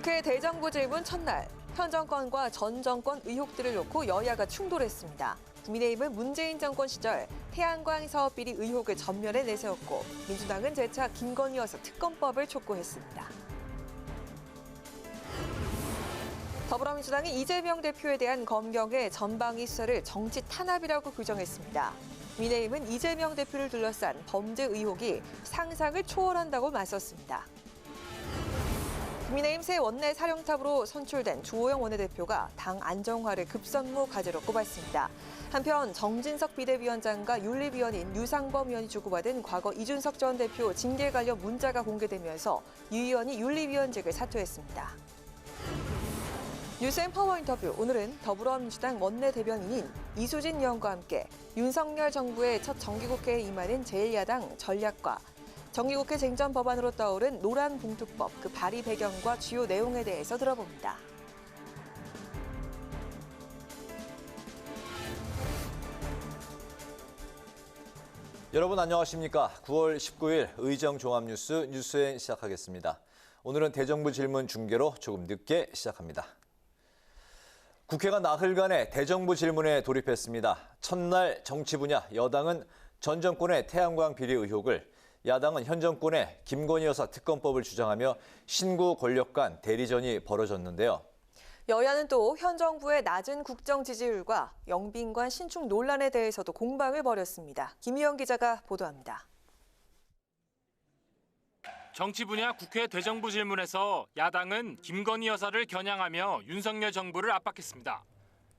국회 대정부 질문 첫날, 현 정권과 전 정권 의혹들을 놓고 여야가 충돌했습니다. 국민의힘은 문재인 정권 시절 태양광 사업 비리 의혹을 전면에 내세웠고 민주당은 재차 김건희 여사 특검법을 촉구했습니다. 더불어민주당이 이재명 대표에 대한 검경의 전방위 수사를 정치 탄압이라고 규정했습니다. 국민의힘은 이재명 대표를 둘러싼 범죄 의혹이 상상을 초월한다고 맞섰습니다. 국민의힘 새 원내 사령탑으로 선출된 주호영 원내대표가 당 안정화를 급선무 과제로 꼽았습니다. 한편 정진석 비대위원장과 윤리위원인 유상범 의원이 주고받은 과거 이준석 전 대표 징계 관련 문자가 공개되면서 유 의원이 윤리위원직을 사퇴했습니다. 뉴스앤 파워 인터뷰, 오늘은 더불어민주당 원내대변인인 이수진 의원과 함께 윤석열 정부의 첫 정기국회에 임하는 제1야당 전략과 정기국회 쟁점 법안으로 떠오른 노란봉투법, 그 발의 배경과 주요 내용에 대해서 들어봅니다. 여러분 안녕하십니까? 9월 19일 의정종합뉴스 뉴스엔 시작하겠습니다. 오늘은 대정부 질문 중계로 조금 늦게 시작합니다. 국회가 나흘간의 대정부 질문에 돌입했습니다. 첫날 정치 분야 여당은 전 정권의 태양광 비리 의혹을, 야당은 현 정권의 김건희 여사 특검법을 주장하며 신구 권력 간 대리전이 벌어졌는데요. 여야는 또 현 정부의 낮은 국정 지지율과 영빈관 신축 논란에 대해서도 공방을 벌였습니다. 김희영 기자가 보도합니다. 정치 분야 국회 대정부 질문에서 야당은 김건희 여사를 겨냥하며 윤석열 정부를 압박했습니다.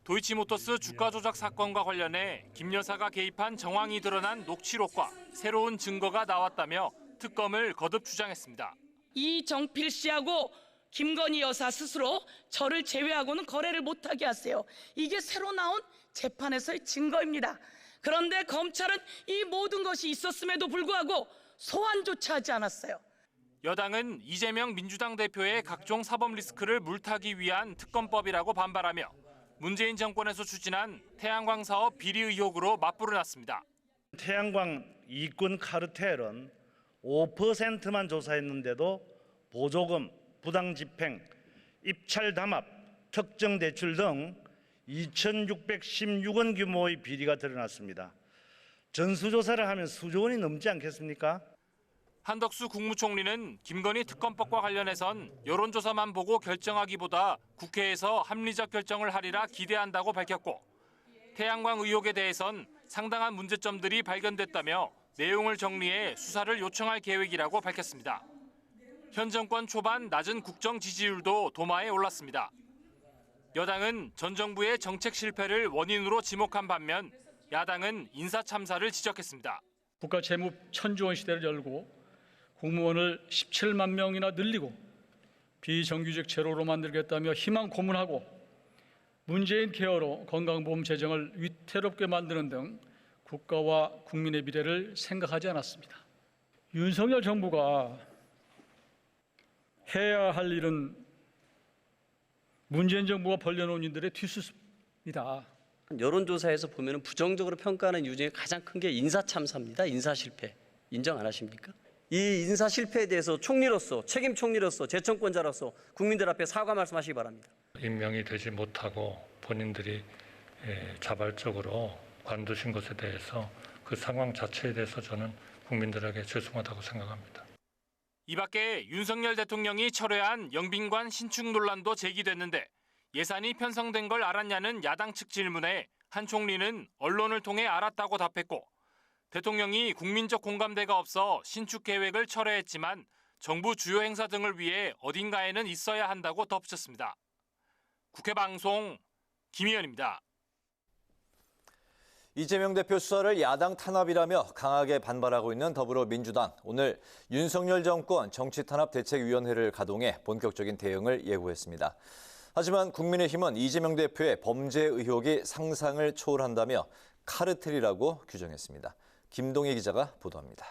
도이치모터스 주가 조작 사건과 관련해 김 여사가 개입한 정황이 드러난 녹취록과 새로운 증거가 나왔다며 특검을 거듭 주장했습니다. 이정필 씨하고 김건희 여사 스스로 저를 제외하고는 거래를 못하게 하세요. 이게 새로 나온 재판에서의 증거입니다. 그런데 검찰은 이 모든 것이 있었음에도 불구하고 소환조차 하지 않았어요. 여당은 이재명 민주당 대표의 각종 사법 리스크를 물타기 위한 특검법이라고 반발하며 문재인 정권에서 추진한 태양광 사업 비리 의혹으로 맞불어났습니다. 태양광 이권 카르텔은 5%만 조사했는데도 보조금, 부당집행, 입찰 담합, 특정 대출 등 2,616원 규모의 비리가 드러났습니다. 전수조사를 하면 수조 원이 넘지 않겠습니까? 한덕수 국무총리는 김건희 특검법과 관련해선 여론조사만 보고 결정하기보다 국회에서 합리적 결정을 하리라 기대한다고 밝혔고, 태양광 의혹에 대해선 상당한 문제점들이 발견됐다며 내용을 정리해 수사를 요청할 계획이라고 밝혔습니다. 현 정권 초반 낮은 국정 지지율도 도마에 올랐습니다. 여당은 전 정부의 정책 실패를 원인으로 지목한 반면 야당은 인사 참사를 지적했습니다. 국가 재무 1,000조 원 시대를 열고 공무원을 17만 명이나 늘리고 비정규직 제로로 만들겠다며 희망 고문하고 문재인 케어로 건강보험 재정을 위태롭게 만드는 등 국가와 국민의 미래를 생각하지 않았습니다. 윤석열 정부가 해야 할 일은 문재인 정부가 벌려놓은 일들의 뒤수습니다. 여론조사에서 보면 부정적으로 평가하는 이유 중에 가장 큰 게 인사참사입니다. 인사실패. 인정 안 하십니까? 이 인사 실패에 대해서 총리로서, 책임 총리로서, 재청권자로서 국민들 앞에 사과 말씀하시기 바랍니다. 임명이 되지 못하고 본인들이 자발적으로 관두신 것에 대해서 그 상황 자체에 대해서 저는 국민들에게 죄송하다고 생각합니다. 이 밖에 윤석열 대통령이 철회한 영빈관 신축 논란도 제기됐는데 예산이 편성된 걸 알았냐는 야당 측 질문에 한 총리는 언론을 통해 알았다고 답했고, 대통령이 국민적 공감대가 없어 신축 계획을 철회했지만 정부 주요 행사 등을 위해 어딘가에는 있어야 한다고 덧붙였습니다. 국회 방송 김희연입니다. 이재명 대표 수사를 야당 탄압이라며 강하게 반발하고 있는 더불어민주당. 오늘 윤석열 정권 정치탄압대책위원회를 가동해 본격적인 대응을 예고했습니다. 하지만 국민의힘은 이재명 대표의 범죄 의혹이 상상을 초월한다며 카르텔이라고 규정했습니다. 김동희 기자가 보도합니다.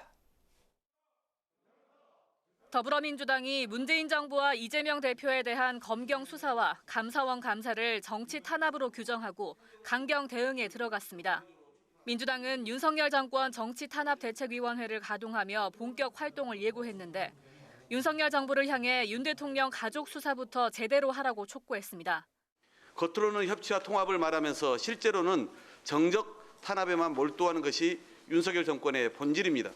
더불어민주당이 문재인 정부와 이재명 대표에 대한 검경 수사와 감사원 감사를 정치 탄압으로 규정하고 강경 대응에 들어갔습니다. 민주당은 윤석열 정권 정치 탄압 대책위원회를 가동하며 본격 활동을 예고했는데 윤석열 정부를 향해 윤 대통령 가족 수사부터 제대로 하라고 촉구했습니다. 겉으로는 협치와 통합을 말하면서 실제로는 정적 탄압에만 몰두하는 것이 윤석열 정권의 본질입니다.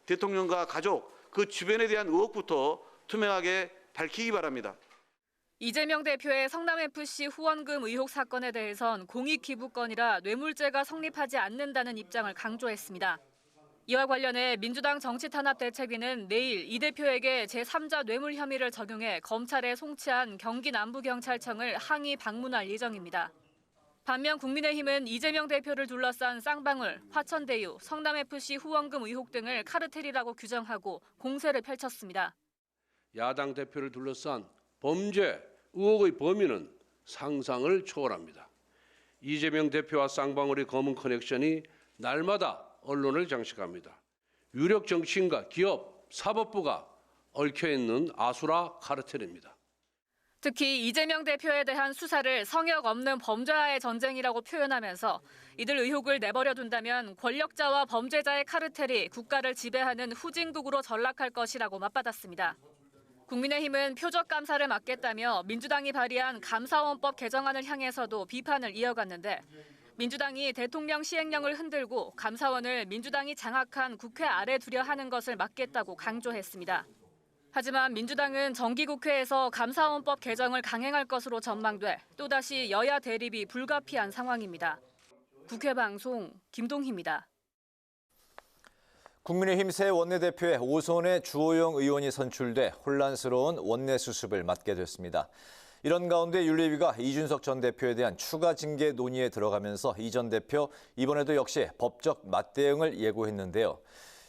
대통령과 가족, 그 주변에 대한 의혹부터 투명하게 밝히기 바랍니다. 이재명 대표의 성남FC 후원금 의혹 사건에 대해선 공익기부건이라 뇌물죄가 성립하지 않는다는 입장을 강조했습니다. 이와 관련해 민주당 정치탄압대책위는 내일 이 대표에게 제3자 뇌물 혐의를 적용해 검찰에 송치한 경기 남부경찰청을 항의 방문할 예정입니다. 반면 국민의힘은 이재명 대표를 둘러싼 쌍방울, 화천대유, 성남FC 후원금 의혹 등을 카르텔이라고 규정하고 공세를 펼쳤습니다. 야당 대표를 둘러싼 범죄 의혹의 범위는 상상을 초월합니다. 이재명 대표와 쌍방울의 검은 커넥션이 날마다 언론을 장식합니다. 유력 정치인과 기업, 사법부가 얽혀있는 아수라 카르텔입니다. 특히 이재명 대표에 대한 수사를 성역 없는 범죄와의 전쟁이라고 표현하면서 이들 의혹을 내버려 둔다면 권력자와 범죄자의 카르텔이 국가를 지배하는 후진국으로 전락할 것이라고 맞받았습니다. 국민의힘은 표적 감사를 막겠다며 민주당이 발의한 감사원법 개정안을 향해서도 비판을 이어갔는데 민주당이 대통령 시행령을 흔들고 감사원을 민주당이 장악한 국회 아래 두려 하는 것을 막겠다고 강조했습니다. 하지만 민주당은 정기국회에서 감사원법 개정을 강행할 것으로 전망돼 또다시 여야 대립이 불가피한 상황입니다. 국회 방송 김동희입니다. 국민의힘 새 원내대표에 5선의 주호영 의원이 선출돼 혼란스러운 원내 수습을 맡게 됐습니다. 이런 가운데 윤리위가 이준석 전 대표에 대한 추가 징계 논의에 들어가면서 이 전 대표 이번에도 역시 법적 맞대응을 예고했는데요.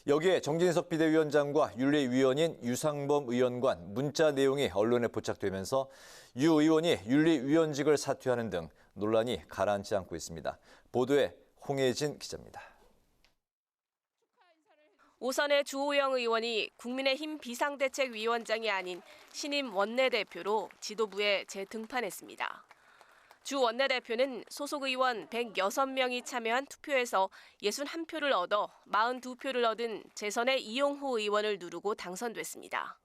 여기에 정진석 비대위원장과 윤리위원인 유상범 의원 간 문자 내용이 언론에 포착되면서 유 의원이 윤리위원직을 사퇴하는 등 논란이 가라앉지 않고 있습니다. 보도에 홍혜진 기자입니다. 5선의 주호영 의원이 국민의힘 비상대책위원장이 아닌 신임 원내대표로 지도부에 재등판했습니다. 주 원내대표는 소속 의원 106명이 참여한 투표에서 61표를 얻어 42표를 얻은 재선의 이용호 의원을 누르고 당선됐습니다.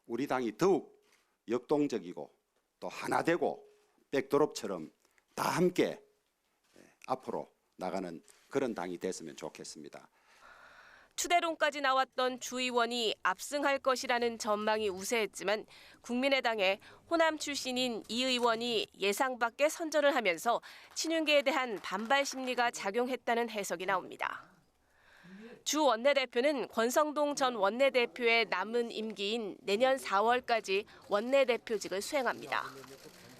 우리 당이 더욱 역동적이고 또 하나 되고 백도롭처럼 다 함께 앞으로 나가는 그런 당이 됐으면 좋겠습니다. 추대론까지 나왔던 주 의원이 압승할 것이라는 전망이 우세했지만 국민의당의 호남 출신인 이 의원이 예상 밖의 선전을 하면서 친윤계에 대한 반발 심리가 작용했다는 해석이 나옵니다. 주 원내대표는 권성동 전 원내대표의 남은 임기인 내년 4월까지 원내대표직을 수행합니다.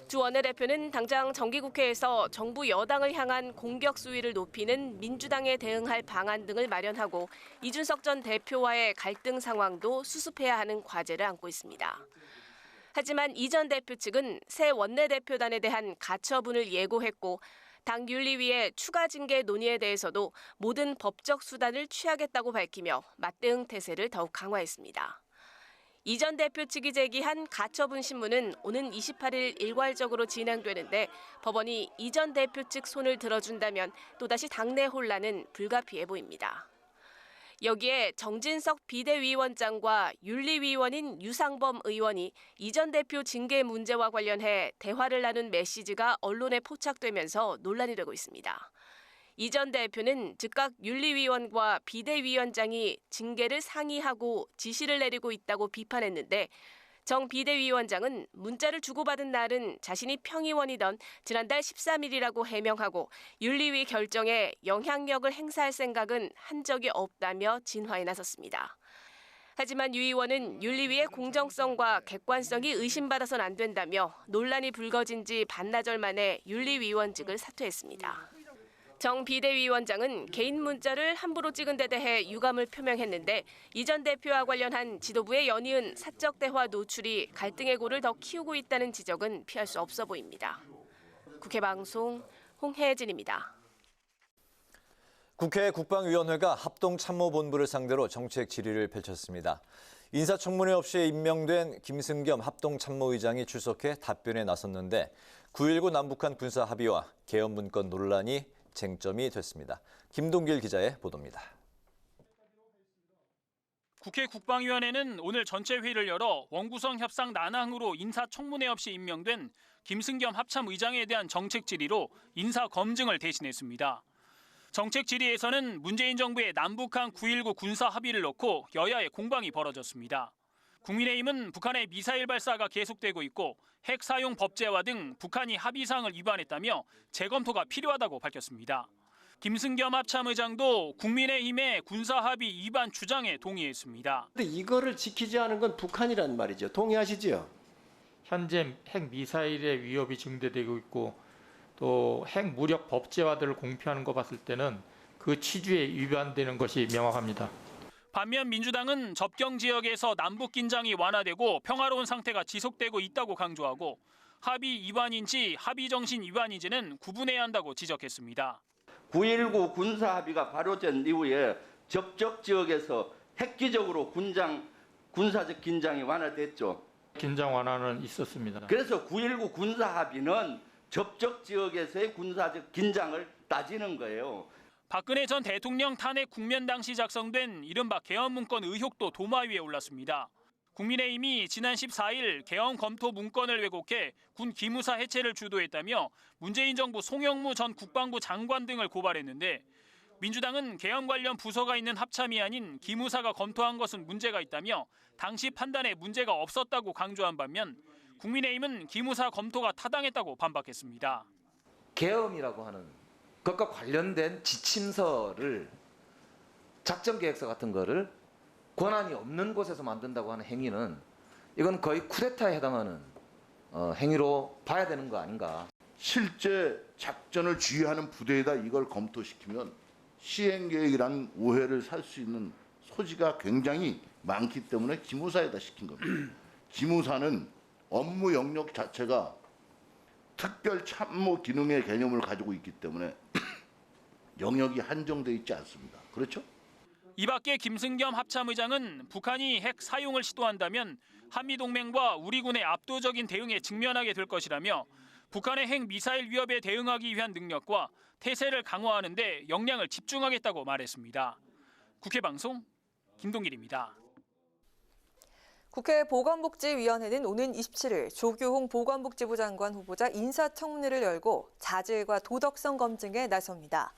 주 원내대표는 당장 정기국회에서 정부 여당을 향한 공격 수위를 높이는 민주당에 대응할 방안 등을 마련하고 이준석 전 대표와의 갈등 상황도 수습해야 하는 과제를 안고 있습니다. 하지만 이 전 대표 측은 새 원내대표단에 대한 가처분을 예고했고 당 윤리위의 추가 징계 논의에 대해서도 모든 법적 수단을 취하겠다고 밝히며 맞대응 태세를 더욱 강화했습니다. 이 전 대표 측이 제기한 가처분 신문은 오는 28일 일괄적으로 진행되는데 법원이 이 전 대표 측 손을 들어준다면 또다시 당내 혼란은 불가피해 보입니다. 여기에 정진석 비대위원장과 윤리위원인 유상범 의원이 이 전 대표 징계 문제와 관련해 대화를 나눈 메시지가 언론에 포착되면서 논란이 되고 있습니다. 이 전 대표는 즉각 윤리위원과 비대위원장이 징계를 상의하고 지시를 내리고 있다고 비판했는데 정 비대위원장은 문자를 주고받은 날은 자신이 평의원이던 지난달 13일이라고 해명하고 윤리위 결정에 영향력을 행사할 생각은 한 적이 없다며 진화에 나섰습니다. 하지만 유 의원은 윤리위의 공정성과 객관성이 의심받아선 안 된다며 논란이 불거진 지 반나절 만에 윤리위원직을 사퇴했습니다. 정 비대위원장은 개인 문자를 함부로 찍은 데 대해 유감을 표명했는데 이 전 대표와 관련한 지도부의 연이은 사적 대화 노출이 갈등의 골을 더 키우고 있다는 지적은 피할 수 없어 보입니다. 국회 방송 홍혜진입니다. 국회 국방위원회가 합동참모본부를 상대로 정책 질의를 펼쳤습니다. 인사청문회 없이 임명된 김승겸 합동참모의장이 출석해 답변에 나섰는데 9.19 남북한 군사합의와 계엄문건 논란이 쟁점이 됐습니다. 김동길 기자의 보도입니다. 국회 국방위원회는 오늘 전체 회의를 열어 원구성 협상 난항으로 인사청문회 없이 임명된 김승겸 합참의장에 대한 정책 질의로 인사 검증을 대신했습니다. 정책 질의에서는 문재인 정부의 남북한 9.19 군사 합의를 놓고 여야의 공방이 벌어졌습니다. 국민의힘은 북한의 미사일 발사가 계속되고 있고 핵 사용 법제화 등 북한이 합의사항을 위반했다며 재검토가 필요하다고 밝혔습니다. 김승겸 합참의장도 국민의힘의 군사 합의 위반 주장에 동의했습니다. 근데 이거를 지키지 않은 건 북한이란 말이죠. 동의하시죠? 현재 핵 미사일의 위협이 증대되고 있고 또 핵 무력 법제화들을 공표하는 거 봤을 때는 그 취지에 위반되는 것이 명확합니다. 반면 민주당은 접경 지역에서 남북 긴장이 완화되고 평화로운 상태가 지속되고 있다고 강조하고 합의 위반인지 합의 정신 위반인지는 구분해야 한다고 지적했습니다. 9.19 군사 합의가 발효된 이후에 접촉 지역에서 획기적으로 군사적 긴장이 완화됐죠. 긴장 완화는 있었습니다. 그래서 9.19 군사 합의는 접촉 지역에서의 군사적 긴장을 따지는 거예요. 박근혜 전 대통령 탄핵 국면 당시 작성된 이른바 개헌 문건 의혹도 도마 위에 올랐습니다. 국민의힘이 지난 14일 개헌 검토 문건을 왜곡해 군 기무사 해체를 주도했다며 문재인 정부 송영무 전 국방부 장관 등을 고발했는데 민주당은 개헌 관련 부서가 있는 합참이 아닌 기무사가 검토한 것은 문제가 있다며 당시 판단에 문제가 없었다고 강조한 반면 국민의힘은 기무사 검토가 타당했다고 반박했습니다. 계엄이라고 하는 그것과 관련된 지침서를 작전계획서 같은 거를 권한이 없는 곳에서 만든다고 하는 행위는 이건 거의 쿠데타에 해당하는 행위로 봐야 되는 거 아닌가. 실제 작전을 지휘하는 부대에다 이걸 검토시키면 시행계획이라는 오해를 살 수 있는 소지가 굉장히 많기 때문에 기무사에다 시킨 겁니다. 기무사는 업무 영역 자체가 특별 참모 기능의 개념을 가지고 있기 때문에 영역이 한정돼 있지 않습니다. 그렇죠? 이 밖에 김승겸 합참의장은 북한이 핵 사용을 시도한다면 한미동맹과 우리 군의 압도적인 대응에 직면하게 될 것이라며 북한의 핵 미사일 위협에 대응하기 위한 능력과 태세를 강화하는 데 역량을 집중하겠다고 말했습니다. 국회 방송 김동길입니다. 국회 보건복지위원회는 오는 27일 조규홍 보건복지부 장관 후보자 인사청문회를 열고 자질과 도덕성 검증에 나섭니다.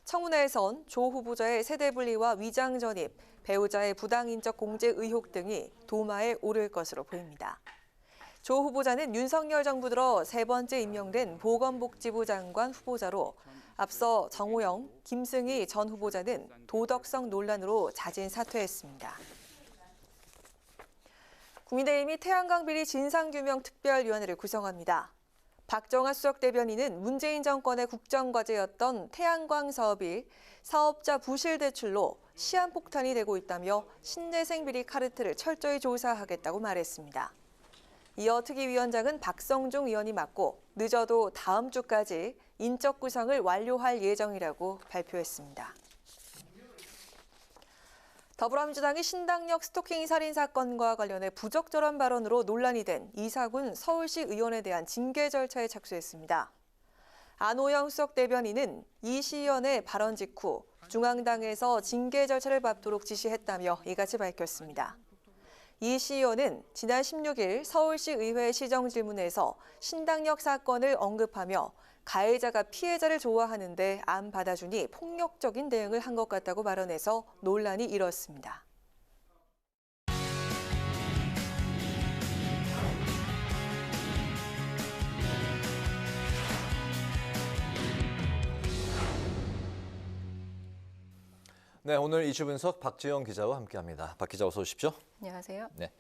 청문회에선 조 후보자의 세대분리와 위장 전입, 배우자의 부당인적 공제 의혹 등이 도마에 오를 것으로 보입니다. 조 후보자는 윤석열 정부 들어 세 번째 임명된 보건복지부 장관 후보자로 앞서 정호영, 김승희 전 후보자는 도덕성 논란으로 자진 사퇴했습니다. 국민의힘이 태양광 비리 진상규명 특별위원회를 구성합니다. 박정아 수석 대변인은 문재인 정권의 국정과제였던 태양광 사업이 사업자 부실 대출로 시한폭탄이 되고 있다며 신재생 비리 카르텔을 철저히 조사하겠다고 말했습니다. 이어 특위위원장은 박성중 의원이 맡고 늦어도 다음 주까지 인적 구성을 완료할 예정이라고 발표했습니다. 더불어민주당이 신당역 스토킹 살인 사건과 관련해 부적절한 발언으로 논란이 된 이사군 서울시 의원에 대한 징계 절차에 착수했습니다. 안호영 수석 대변인은 이 시의원의 발언 직후 중앙당에서 징계 절차를 밟도록 지시했다며 이같이 밝혔습니다. 이 시의원은 지난 16일 서울시 의회 시정질문에서 신당역 사건을 언급하며 가해자가 피해자를 좋아하는데 안 받아주니 폭력적인 대응을 한 것 같다고 발언해서 논란이 일었습니다. 네, 오늘 이슈 분석 박지영 기자와 함께합니다. 박 기자 어서 오십시오. 안녕하세요. 네,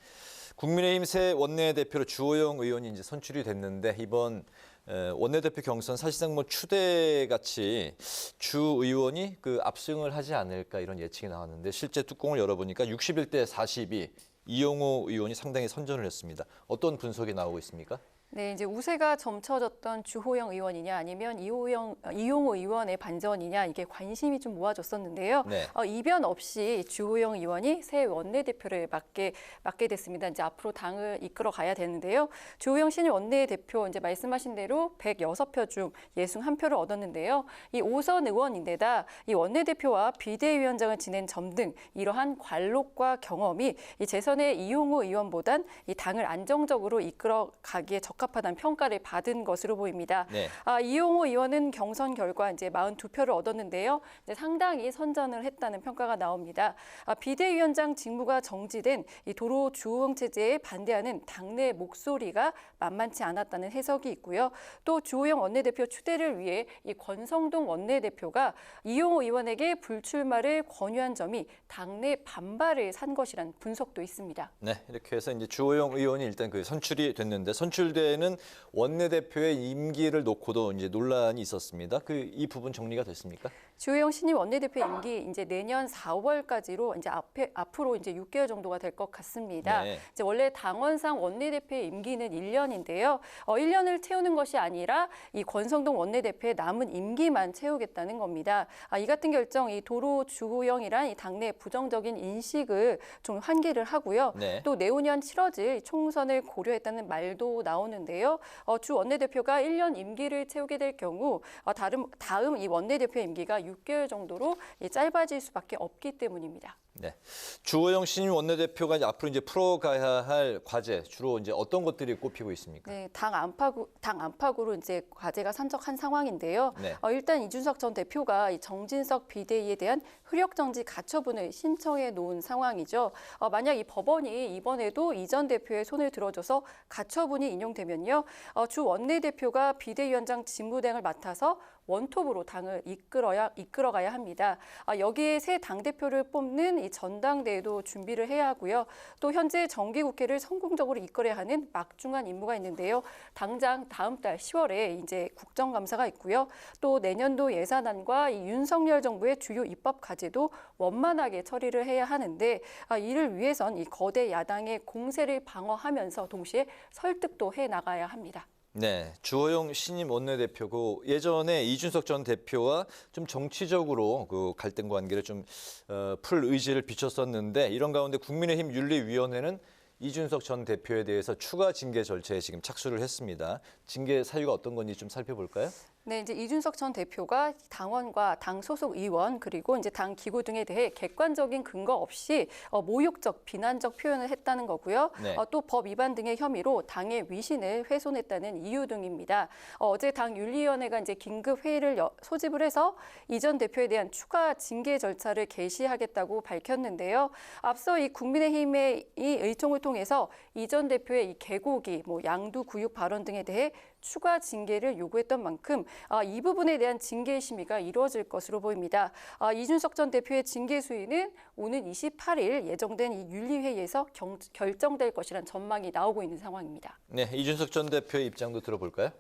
국민의힘 새 원내대표로 주호영 의원이 이제 선출이 됐는데 이번 원내대표 경선 사실상 뭐 추대같이 주 의원이 그 압승을 하지 않을까 이런 예측이 나왔는데 실제 뚜껑을 열어보니까 61대 42 이용호 의원이 상당히 선전을 했습니다. 어떤 분석이 나오고 있습니까? 네, 이제 우세가 점쳐졌던 주호영 의원이냐 아니면 이용호 의원의 반전이냐 이게 관심이 좀 모아졌었는데요. 네. 이변 없이 주호영 의원이 새 원내대표를 맡게 됐습니다. 이제 앞으로 당을 이끌어 가야 되는데요. 주호영 신임 원내대표 이제 말씀하신 대로 106표 중 61표를 얻었는데요. 이 5선 의원인데다 이 원내대표와 비대위원장을 지낸 점 등 이러한 관록과 경험이 이 재선의 이용호 의원보단 이 당을 안정적으로 이끌어 가기에 적합하다는 평가를 받은 것으로 보입니다. 네. 이용호 의원은 경선 결과 이제 42표를 얻었는데요. 이제 상당히 선전을 했다는 평가가 나옵니다. 비대위원장 직무가 정지된 이 도로 주호영 체제에 반대하는 당내 목소리가 만만치 않았다는 해석이 있고요. 또 주호영 원내대표 추대를 위해 이 권성동 원내대표가 이용호 의원에게 불출마를 권유한 점이 당내 반발을 산 것이란 분석도 있습니다. 네, 이렇게 해서 이제 주호영 의원이 일단 선출이 됐는데 선출되는 원내대표의 임기를 놓고도 이제 논란이 있었습니다. 이 부분 정리가 됐습니까? 주호영 신임 원내대표 임기 이제 내년 4월까지로 이제 앞으로 이제 6개월 정도가 될 것 같습니다. 네. 이제 원래 당원상 원내대표의 임기는 1년인데요. 1년을 채우는 것이 아니라 이 권성동 원내대표의 남은 임기만 채우겠다는 겁니다. 이 같은 결정, 이 도로 주호영이란 이 당내 부정적인 인식을 좀 환기를 하고요. 네. 또 내후년 치러질 총선을 고려했다는 말도 나오는데요. 주 원내대표가 1년 임기를 채우게 될 경우 다음 이 원내대표의 임기가 6개월 정도로 짧아질 수밖에 없기 때문입니다. 네, 주호영 신임 원내대표가 앞으로 이제 풀어가야 할 과제 주로 이제 어떤 것들이 꼽히고 있습니까? 네, 당 안팎으로 이제 과제가 산적한 상황인데요. 네. 일단 이준석 전 대표가 이 정진석 비대위에 대한 효력 정지 가처분을 신청해 놓은 상황이죠. 만약 이 법원이 이번에도 이 전 대표의 손을 들어줘서 가처분이 인용되면요, 주 원내대표가 비대위원장 직무대행을 맡아서 원톱으로 당을 이끌어가야 합니다. 여기에 새 당대표를 뽑는 이 전당대회도 준비를 해야 하고요. 또 현재 정기국회를 성공적으로 이끌어야 하는 막중한 임무가 있는데요. 당장 다음 달 10월에 이제 국정감사가 있고요. 또 내년도 예산안과 이 윤석열 정부의 주요 입법 과제도 원만하게 처리를 해야 하는데 이를 위해선 이 거대 야당의 공세를 방어하면서 동시에 설득도 해 나가야 합니다. 네, 주호영 신임 원내대표고 예전에 이준석 전 대표와 좀 정치적으로 갈등 관계를 좀 풀 의지를 비췄었는데 이런 가운데 국민의힘 윤리위원회는 이준석 전 대표에 대해서 추가 징계 절차에 지금 착수를 했습니다. 징계 사유가 어떤 건지 좀 살펴볼까요? 네, 이제 이준석 전 대표가 당원과 당 소속 의원 그리고 이제 당 기구 등에 대해 객관적인 근거 없이 모욕적, 비난적 표현을 했다는 거고요. 네. 또 법 위반 등의 혐의로 당의 위신을 훼손했다는 이유 등입니다. 어제 당 윤리위원회가 이제 긴급 회의를 소집을 해서 이 전 대표에 대한 추가 징계 절차를 개시하겠다고 밝혔는데요. 앞서 이 국민의힘의 이 의총을 통해서 이 전 대표의 이 개고기, 양두 구육 발언 등에 대해 추가 징계를 요구했던 만큼 이 부분에 대한 징계 심의가 이루어질 것으로 보입니다. 이준석 전 대표의 징계 수위는 오는 28일 예정된 이 윤리회의에서 결정될 것이란 전망이 나오고 있는 상황입니다. 네, 이준석 전 대표의 입장도 들어볼까요?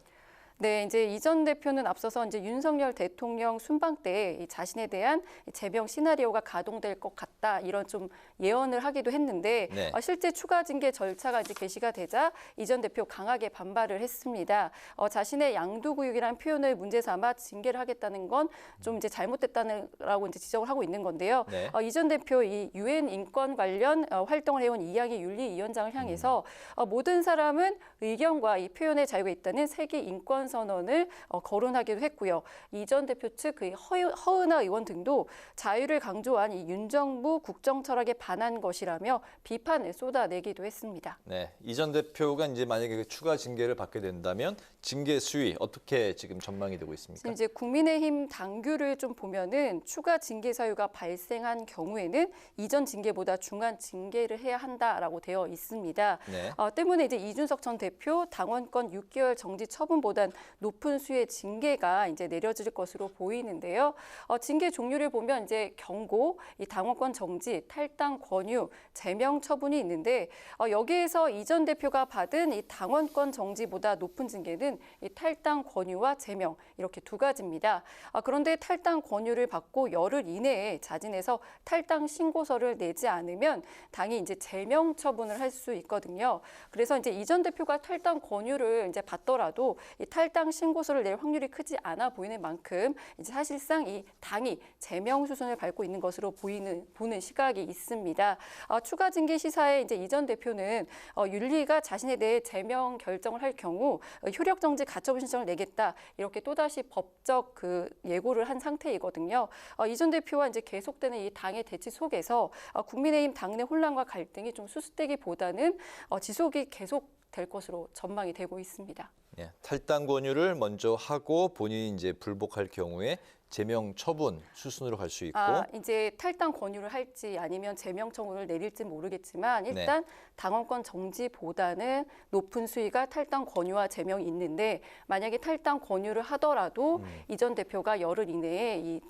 네, 이제 이 전 대표는 앞서서 이제 윤석열 대통령 순방 때 이 자신에 대한 제명 시나리오가 가동될 것 같다 이런 좀 예언을 하기도 했는데 네. 실제 추가 징계 절차가 이제 개시가 되자 이 전 대표 강하게 반발을 했습니다. 자신의 양두구육이라는 표현을 문제 삼아 징계를 하겠다는 건 좀 이제 잘못됐다라고 이제 지적을 하고 있는 건데요. 네. 이 전 대표 이 유엔 인권 관련 활동을 해온 이양희 윤리위원장을 향해서 모든 사람은 의견과 이 표현의 자유가 있다는 세계 인권 선언을 거론하기도 했고요. 이 전 대표 측 허은하 의원 등도 자유를 강조한 이 윤 정부 국정 철학에 반한 것이라며 비판을 쏟아내기도 했습니다. 네, 이 전 대표가 이제 만약에 추가 징계를 받게 된다면 징계 수위 어떻게 지금 전망이 되고 있습니까? 이제 국민의힘 당규를 좀 보면은 추가 징계 사유가 발생한 경우에는 이전 징계보다 중한 징계를 해야 한다라고 되어 있습니다. 네. 때문에 이제 이준석 전 대표 당원권 6개월 정지 처분보단 높은 수의 징계가 이제 내려질 것으로 보이는데요. 징계 종류를 보면 이제 경고, 이 당원권 정지, 탈당 권유, 제명 처분이 있는데 여기에서 이 전 대표가 받은 이 당원권 정지보다 높은 징계는 이 탈당 권유와 제명 이렇게 두 가지입니다. 그런데 탈당 권유를 받고 열흘 이내에 자진해서 탈당 신고서를 내지 않으면 당이 이제 제명 처분을 할 수 있거든요. 그래서 이제 이 전 대표가 탈당 권유를 이제 받더라도 이 탈당 신고서를 낼 확률이 크지 않아 보이는 만큼 이제 사실상 이 당이 제명 수순을 밟고 있는 것으로 보는 시각이 있습니다. 추가 징계 시사에 이제 이 전 대표는 윤리위가 자신에 대해 제명 결정을 할 경우 효력 정지 가처분 신청을 내겠다 이렇게 또다시 법적 그 예고를 한 상태이거든요. 이 전 대표와 이제 계속되는 이 당의 대치 속에서 국민의힘 당내 혼란과 갈등이 좀 수습되기보다는 지속이 계속될 것으로 전망이 되고 있습니다. 예, 탈당 권유를 먼저 하고 본인이 이제 불복할 경우에 제명 처분 수순으로 갈 수 있고 이제 탈당 권유를 할지 아니면 제명 처분을 내릴지 모르겠지만 일단 당원권 정지보다는 높은 수위가 탈당 권유와 제명이 있는데 만약에 탈당 권유를 하더라도 이 전 대표가 열흘 이내에 이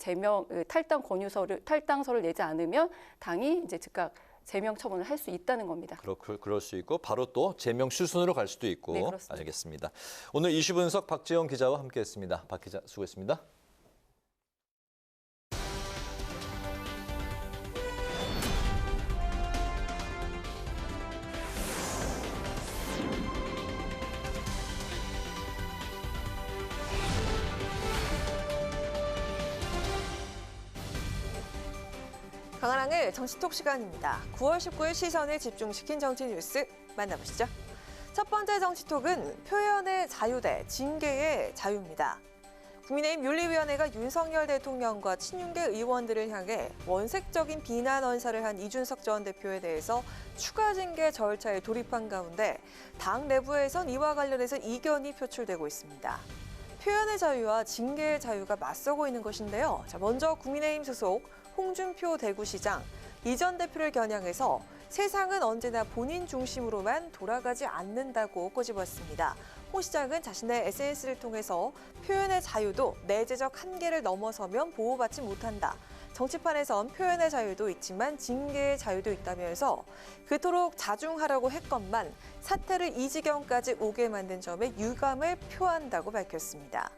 탈당서를 내지 않으면 당이 이제 즉각 제명 처분을 할 수 있다는 겁니다. 그럴 수 있고 바로 또 제명 수순으로 갈 수도 있고. 네, 그렇습니다. 알겠습니다. 오늘 이슈 분석 박재영 기자와 함께했습니다. 박 기자 수고했습니다. 강한항의 정치톡 시간입니다. 9월 19일 시선을 집중시킨 정치 뉴스 만나보시죠. 첫 번째 정치톡은 표현의 자유 대 징계의 자유입니다. 국민의힘 윤리위원회가 윤석열 대통령과 친윤계 의원들을 향해 원색적인 비난 언사를 한 이준석 전 대표에 대해서 추가 징계 절차에 돌입한 가운데 당 내부에선 이와 관련해서 이견이 표출되고 있습니다. 표현의 자유와 징계의 자유가 맞서고 있는 것인데요. 먼저 국민의힘 소속 홍준표 대구시장, 이 전 대표를 겨냥해서 세상은 언제나 본인 중심으로만 돌아가지 않는다고 꼬집었습니다. 홍 시장은 자신의 SNS를 통해서 표현의 자유도 내재적 한계를 넘어서면 보호받지 못한다. 정치판에선 표현의 자유도 있지만 징계의 자유도 있다면서 그토록 자중하라고 했건만 사태를 이 지경까지 오게 만든 점에 유감을 표한다고 밝혔습니다.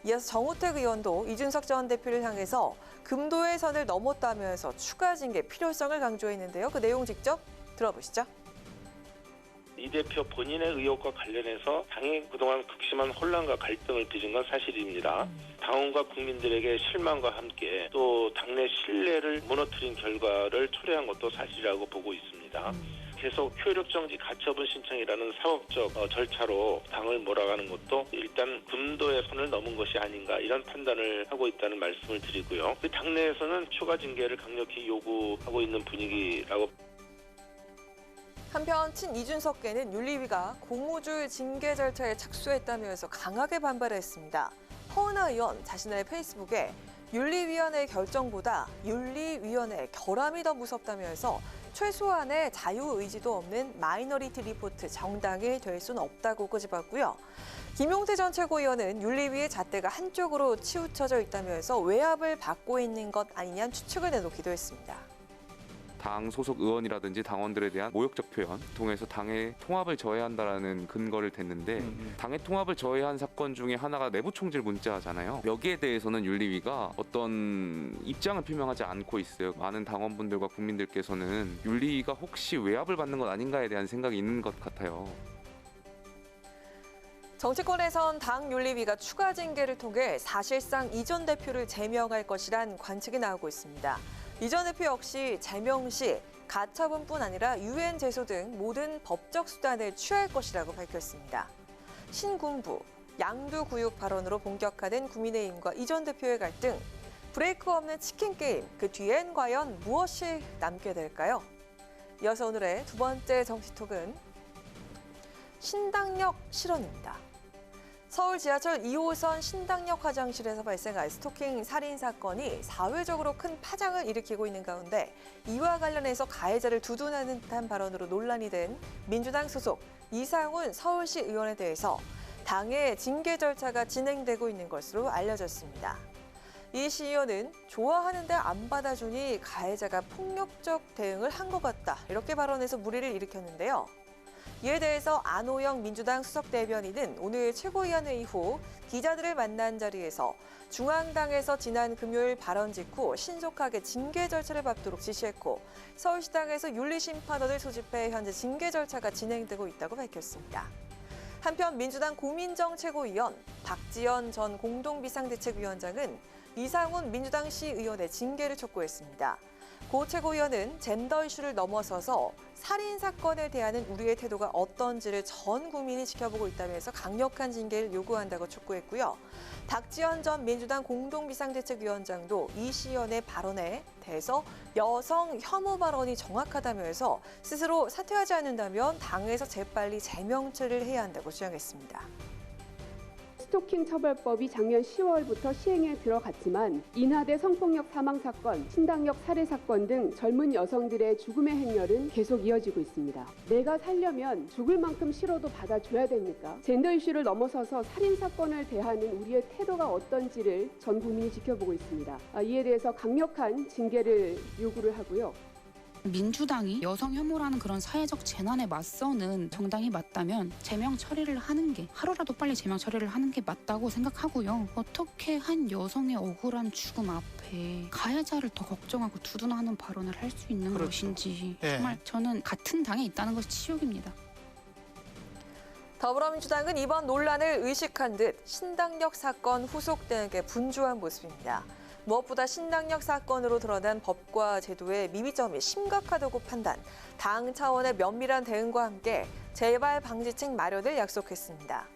이어서 정우택 의원도 이준석 전 대표를 향해서 금도의 선을 넘었다면서 추가 징계 필요성을 강조했는데요. 그 내용 직접 들어보시죠. 이 대표 본인의 의혹과 관련해서 당이 그동안 극심한 혼란과 갈등을 빚은 건 사실입니다. 당원과 국민들에게 실망과 함께 또 당내 신뢰를 무너뜨린 결과를 초래한 것도 사실이라고 보고 있습니다. 계속 효력정지 가처분 신청이라는 사법적 절차로 당을 몰아가는 것도 일단 금도의 선을 넘은 것이 아닌가 이런 판단을 하고 있다는 말씀을 드리고요. 당내에서는 추가 징계를 강력히 요구하고 있는 분위기라고. 한편 친이준석계는 윤리위가 고무줄 징계 절차에 착수했다면서 강하게 반발했습니다. 허은하 의원 자신의 페이스북에 윤리위원회 결정보다 윤리위원회 결함이 더 무섭다면서 최소한의 자유의지도 없는 마이너리티 리포트 정당이 될 수는 없다고 꼬집었고요. 김용태 전 최고위원은 윤리위의 잣대가 한쪽으로 치우쳐져 있다면서 외압을 받고 있는 것 아니냐는 추측을 내놓기도 했습니다. 당 소속 의원이라든지 당원들에 대한 모욕적 표현 통해서 당의 통합을 저해한다라는 근거를 댔는데 당의 통합을 저해한 사건 중에 하나가 내부 총질 문자잖아요. 여기에 대해서는 윤리위가 어떤 입장을 표명하지 않고 있어요. 많은 당원분들과 국민들께서는 윤리위가 혹시 외압을 받는 것 아닌가에 대한 생각이 있는 것 같아요. 정치권에선 당 윤리위가 추가 징계를 통해 사실상 이 전 대표를 제명할 것이란 관측이 나오고 있습니다. 이 전 대표 역시 제명 시 가처분뿐 아니라 유엔 제소 등 모든 법적 수단을 취할 것이라고 밝혔습니다. 신군부, 양두구육 발언으로 본격화된 국민의힘과 이 전 대표의 갈등, 브레이크 없는 치킨 게임, 그 뒤엔 과연 무엇이 남게 될까요? 이어서 오늘의 두 번째 정치톡은 신당역 실언입니다. 서울 지하철 2호선 신당역 화장실에서 발생한 스토킹 살인 사건이 사회적으로 큰 파장을 일으키고 있는 가운데 이와 관련해서 가해자를 두둔하는 듯한 발언으로 논란이 된 민주당 소속 이상훈 서울시 의원에 대해서 당의 징계 절차가 진행되고 있는 것으로 알려졌습니다. 이 시의원은 좋아하는데 안 받아주니 가해자가 폭력적 대응을 한 것 같다. 이렇게 발언해서 물의를 일으켰는데요. 이에 대해서 안호영 민주당 수석 대변인은 오늘 최고위원 회의 후 기자들을 만난 자리에서 중앙당에서 지난 금요일 발언 직후 신속하게 징계 절차를 밟도록 지시했고 서울시당에서 윤리심판원을 소집해 현재 징계 절차가 진행되고 있다고 밝혔습니다. 한편 민주당 고민정 최고위원, 박지원 전 공동비상대책위원장은 이상훈 민주당 시의원의 징계를 촉구했습니다. 고 최고위원은 젠더 이슈를 넘어서서 살인 사건에 대한 우리의 태도가 어떤지를 전 국민이 지켜보고 있다면서 강력한 징계를 요구한다고 촉구했고요. 박지원 전 민주당 공동비상대책위원장도 이 시의원의 발언에 대해서 여성 혐오 발언이 정확하다면서 스스로 사퇴하지 않는다면 당에서 재빨리 재명체를 해야 한다고 주장했습니다. 스토킹 처벌법이 작년 10월부터 시행에 들어갔지만 인하대 성폭력 사망 사건, 신당역 살해 사건 등 젊은 여성들의 죽음의 행렬은 계속 이어지고 있습니다. 내가 살려면 죽을 만큼 싫어도 받아줘야 됩니까? 젠더 이슈를 넘어서서 살인 사건을 대하는 우리의 태도가 어떤지를 전 국민이 지켜보고 있습니다. 이에 대해서 강력한 징계를 요구를 하고요. 민주당이 여성 혐오라는 그런 사회적 재난에 맞서는 정당이 맞다면 제명 처리를 하는 게 하루라도 빨리 제명 처리를 하는 게 맞다고 생각하고요. 어떻게 한 여성의 억울한 죽음 앞에 가해자를 더 걱정하고 두둔하는 발언을 할 수 있는 것인지 정말 저는 같은 당에 있다는 것이 치욕입니다. 더불어민주당은 이번 논란을 의식한 듯 신당역 사건 후속 대응에 분주한 모습입니다. 무엇보다 신당역 사건으로 드러난 법과 제도의 미비점이 심각하다고 판단, 당 차원의 면밀한 대응과 함께 재발 방지책 마련을 약속했습니다.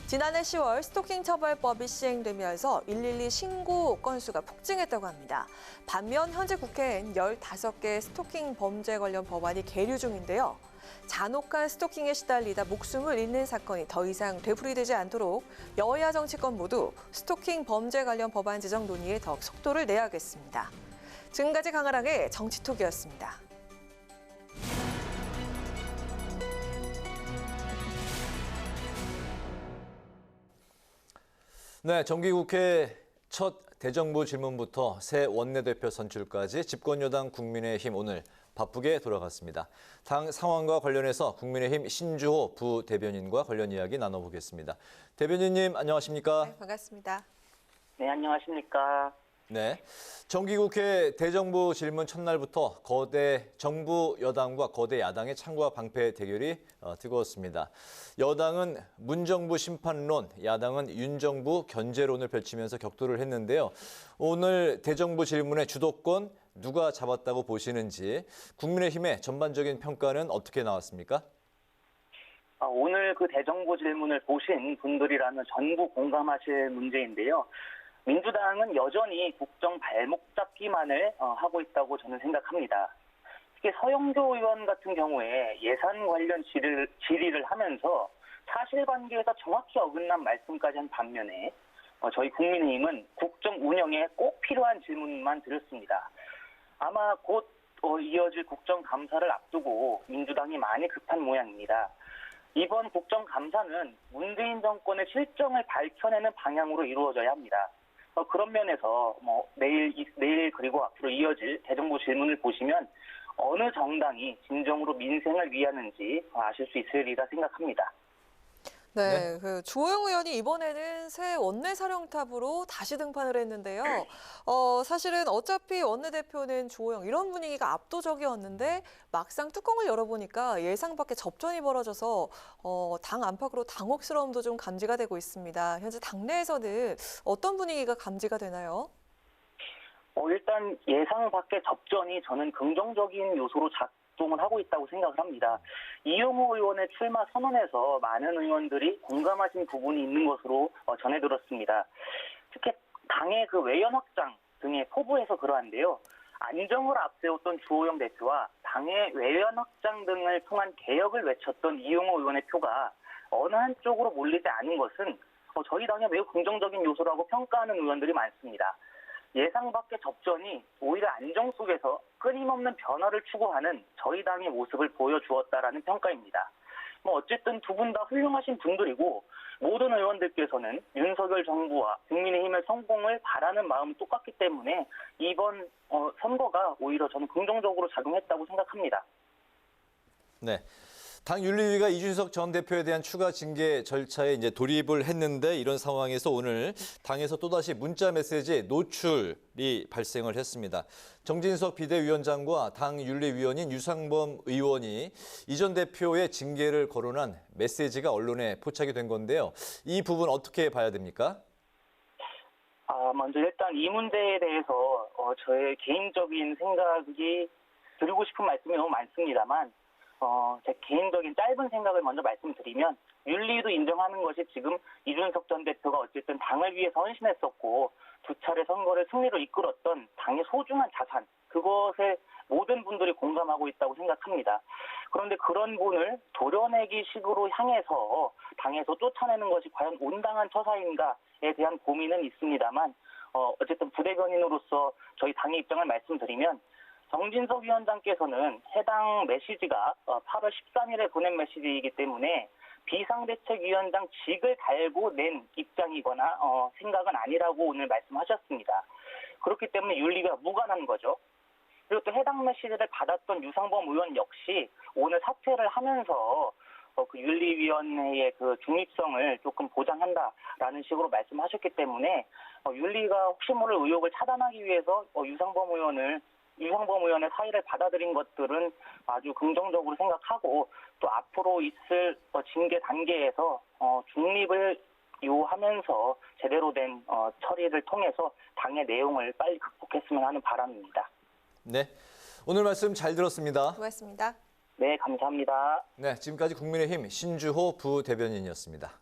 지난해 10월 스토킹 처벌법이 시행되면서 112 신고 건수가 폭증했다고 합니다. 반면 현재 국회엔 15개 스토킹 범죄 관련 법안이 계류 중인데요. 잔혹한 스토킹에 시달리다 목숨을 잃는 사건이 더 이상 되풀이되지 않도록 여야 정치권 모두 스토킹 범죄 관련 법안 제정 논의에 더욱 속도를 내야겠습니다. 지금까지 강아랑의 정치톡이었습니다. 네, 정기국회 첫 대정부 질문부터 새 원내대표 선출까지 집권여당 국민의힘 오늘 바쁘게 돌아갔습니다. 당 상황과 관련해서 국민의힘 신주호 부대변인과 관련 이야기 나눠보겠습니다. 대변인님 안녕하십니까? 네, 반갑습니다. 네, 안녕하십니까? 네, 정기국회 대정부 질문 첫날부터 거대 정부 여당과 거대 야당의 창과 방패 대결이 뜨거웠습니다. 여당은 문정부 심판론, 야당은 윤정부 견제론을 펼치면서 격돌을 했는데요. 오늘 대정부 질문의 주도권 누가 잡았다고 보시는지, 국민의힘의 전반적인 평가는 어떻게 나왔습니까? 오늘 그 대정부 질문을 보신 분들이라면 전부 공감하실 문제인데요. 민주당은 여전히 국정 발목 잡기만을 하고 있다고 저는 생각합니다. 특히 서영교 의원 같은 경우에 예산 관련 질의를 하면서 사실관계에서 정확히 어긋난 말씀까지 한 반면에 저희 국민의힘은 국정 운영에 꼭 필요한 질문만 드렸습니다. 아마 곧 이어질 국정감사를 앞두고 민주당이 많이 급한 모양입니다. 이번 국정감사는 문재인 정권의 실정을 밝혀내는 방향으로 이루어져야 합니다. 그런 면에서 내일 그리고 앞으로 이어질 대정부 질문을 보시면 어느 정당이 진정으로 민생을 위하는지 아실 수 있으리라 생각합니다. 네, 그 주호영 의원이 이번에는 새 원내사령탑으로 다시 등판을 했는데요. 사실은 어차피 원내대표는 주호영 이런 분위기가 압도적이었는데 막상 뚜껑을 열어보니까 예상 밖의 접전이 벌어져서 당 안팎으로 당혹스러움도 좀 감지가 되고 있습니다. 현재 당내에서는 어떤 분위기가 감지가 되나요? 일단 예상 밖의 접전이 저는 긍정적인 요소로 작동을 하고 있다고 생각을 합니다. 이용호 의원의 출마 선언에서 많은 의원들이 공감하신 부분이 있는 것으로 전해 들었습니다. 특히 당의 그 외연 확장 등의 포부에서 그러한데요. 안정을 앞세웠던 주호영 대표와 당의 외연 확장 등을 통한 개혁을 외쳤던 이용호 의원의 표가 어느 한쪽으로 몰리지 않은 것은 저희 당의 매우 긍정적인 요소라고 평가하는 의원들이 많습니다. 예상 밖의 접전이 오히려 안정 속에서 끊임없는 변화를 추구하는 저희 당의 모습을 보여주었다라는 평가입니다. 어쨌든 두 분 다 훌륭하신 분들이고 모든 의원들께서는 윤석열 정부와 국민의힘의 성공을 바라는 마음이 똑같기 때문에 이번 선거가 오히려 저는 긍정적으로 작용했다고 생각합니다. 네. 당 윤리위가 이준석 전 대표에 대한 추가 징계 절차에 이제 돌입을 했는데 이런 상황에서 오늘 당에서 또다시 문자 메시지 노출이 발생을 했습니다. 정진석 비대위원장과 당 윤리위원인 유상범 의원이 이 전 대표의 징계를 거론한 메시지가 언론에 포착이 된 건데요. 이 부분 어떻게 봐야 됩니까? 먼저 일단 이 문제에 대해서 저의 개인적인 생각이 드리고 싶은 말씀이 너무 많습니다만 제 개인적인 짧은 생각을 먼저 말씀드리면 윤리도 인정하는 것이 지금 이준석 전 대표가 어쨌든 당을 위해서 헌신했었고 두 차례 선거를 승리로 이끌었던 당의 소중한 자산, 그것에 모든 분들이 공감하고 있다고 생각합니다. 그런데 그런 분을 도려내기 식으로 향해서 당에서 쫓아내는 것이 과연 온당한 처사인가에 대한 고민은 있습니다만 어쨌든 부대변인으로서 저희 당의 입장을 말씀드리면 정진석 위원장께서는 해당 메시지가 8월 13일에 보낸 메시지이기 때문에 비상대책위원장직을 달고 낸 입장이거나 생각은 아니라고 오늘 말씀하셨습니다. 그렇기 때문에 윤리가 무관한 거죠. 그리고 또 해당 메시지를 받았던 유상범 의원 역시 오늘 사퇴를 하면서 그 윤리위원회의 그 중립성을 조금 보장한다라는 식으로 말씀하셨기 때문에 윤리가 혹시 모를 의혹을 차단하기 위해서 유상범 의원의 사의를 받아들인 것들은 아주 긍정적으로 생각하고 또 앞으로 있을 징계 단계에서 중립을 요하면서 제대로 된 처리를 통해서 당의 내용을 빨리 극복했으면 하는 바람입니다. 네, 오늘 말씀 잘 들었습니다. 고맙습니다. 네, 감사합니다. 네, 지금까지 국민의힘 신주호 부대변인이었습니다.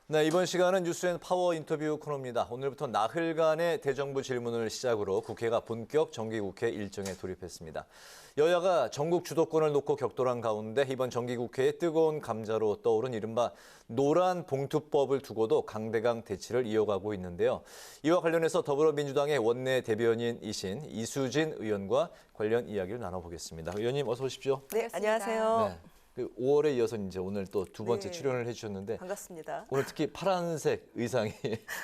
네, 이번 시간은 뉴스앤파워 인터뷰 코너입니다. 오늘부터 나흘간의 대정부 질문을 시작으로 국회가 본격 정기국회 일정에 돌입했습니다. 여야가 전국 주도권을 놓고 격돌한 가운데 이번 정기국회의 뜨거운 감자로 떠오른 이른바 노란 봉투법을 두고도 강대강 대치를 이어가고 있는데요. 이와 관련해서 더불어민주당의 원내 대변인이신 이수진 의원과 관련 이야기를 나눠보겠습니다. 의원님 어서 오십시오. 네, 안녕하세요. 네. 5월에 이어서 이제 오늘 또 두 번째 네. 출연을 해주셨는데 반갑습니다. 오늘 특히 파란색 의상이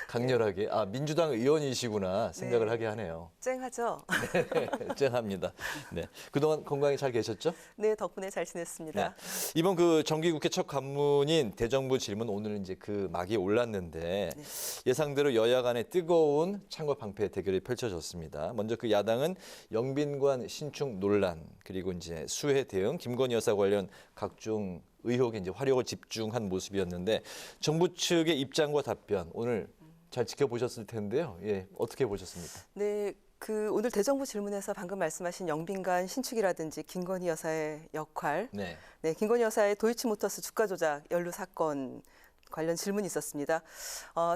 강렬하게 민주당 의원이시구나 생각을 네. 하게 하네요. 쨍하죠? 네, 쨍합니다. 네, 그동안 건강히 잘 계셨죠? 네, 덕분에 잘 지냈습니다. 네. 이번 그 정기국회 첫 관문인 대정부 질문 오늘 이제 그 막이 올랐는데 네. 예상대로 여야 간의 뜨거운 창과 방패 대결이 펼쳐졌습니다. 먼저 그 야당은 영빈관 신축 논란 그리고 이제 수해 대응, 김건희 여사 관련 각종 의혹에 이제 화력을 집중한 모습이었는데 정부 측의 입장과 답변 오늘 잘 지켜보셨을 텐데요. 예, 어떻게 보셨습니까? 네, 오늘 대정부 질문에서 방금 말씀하신 영빈관 신축이라든지 김건희 여사의 역할, 네, 김건희 여사의 도이치모터스 주가 조작 연루 사건 관련 질문이 있었습니다.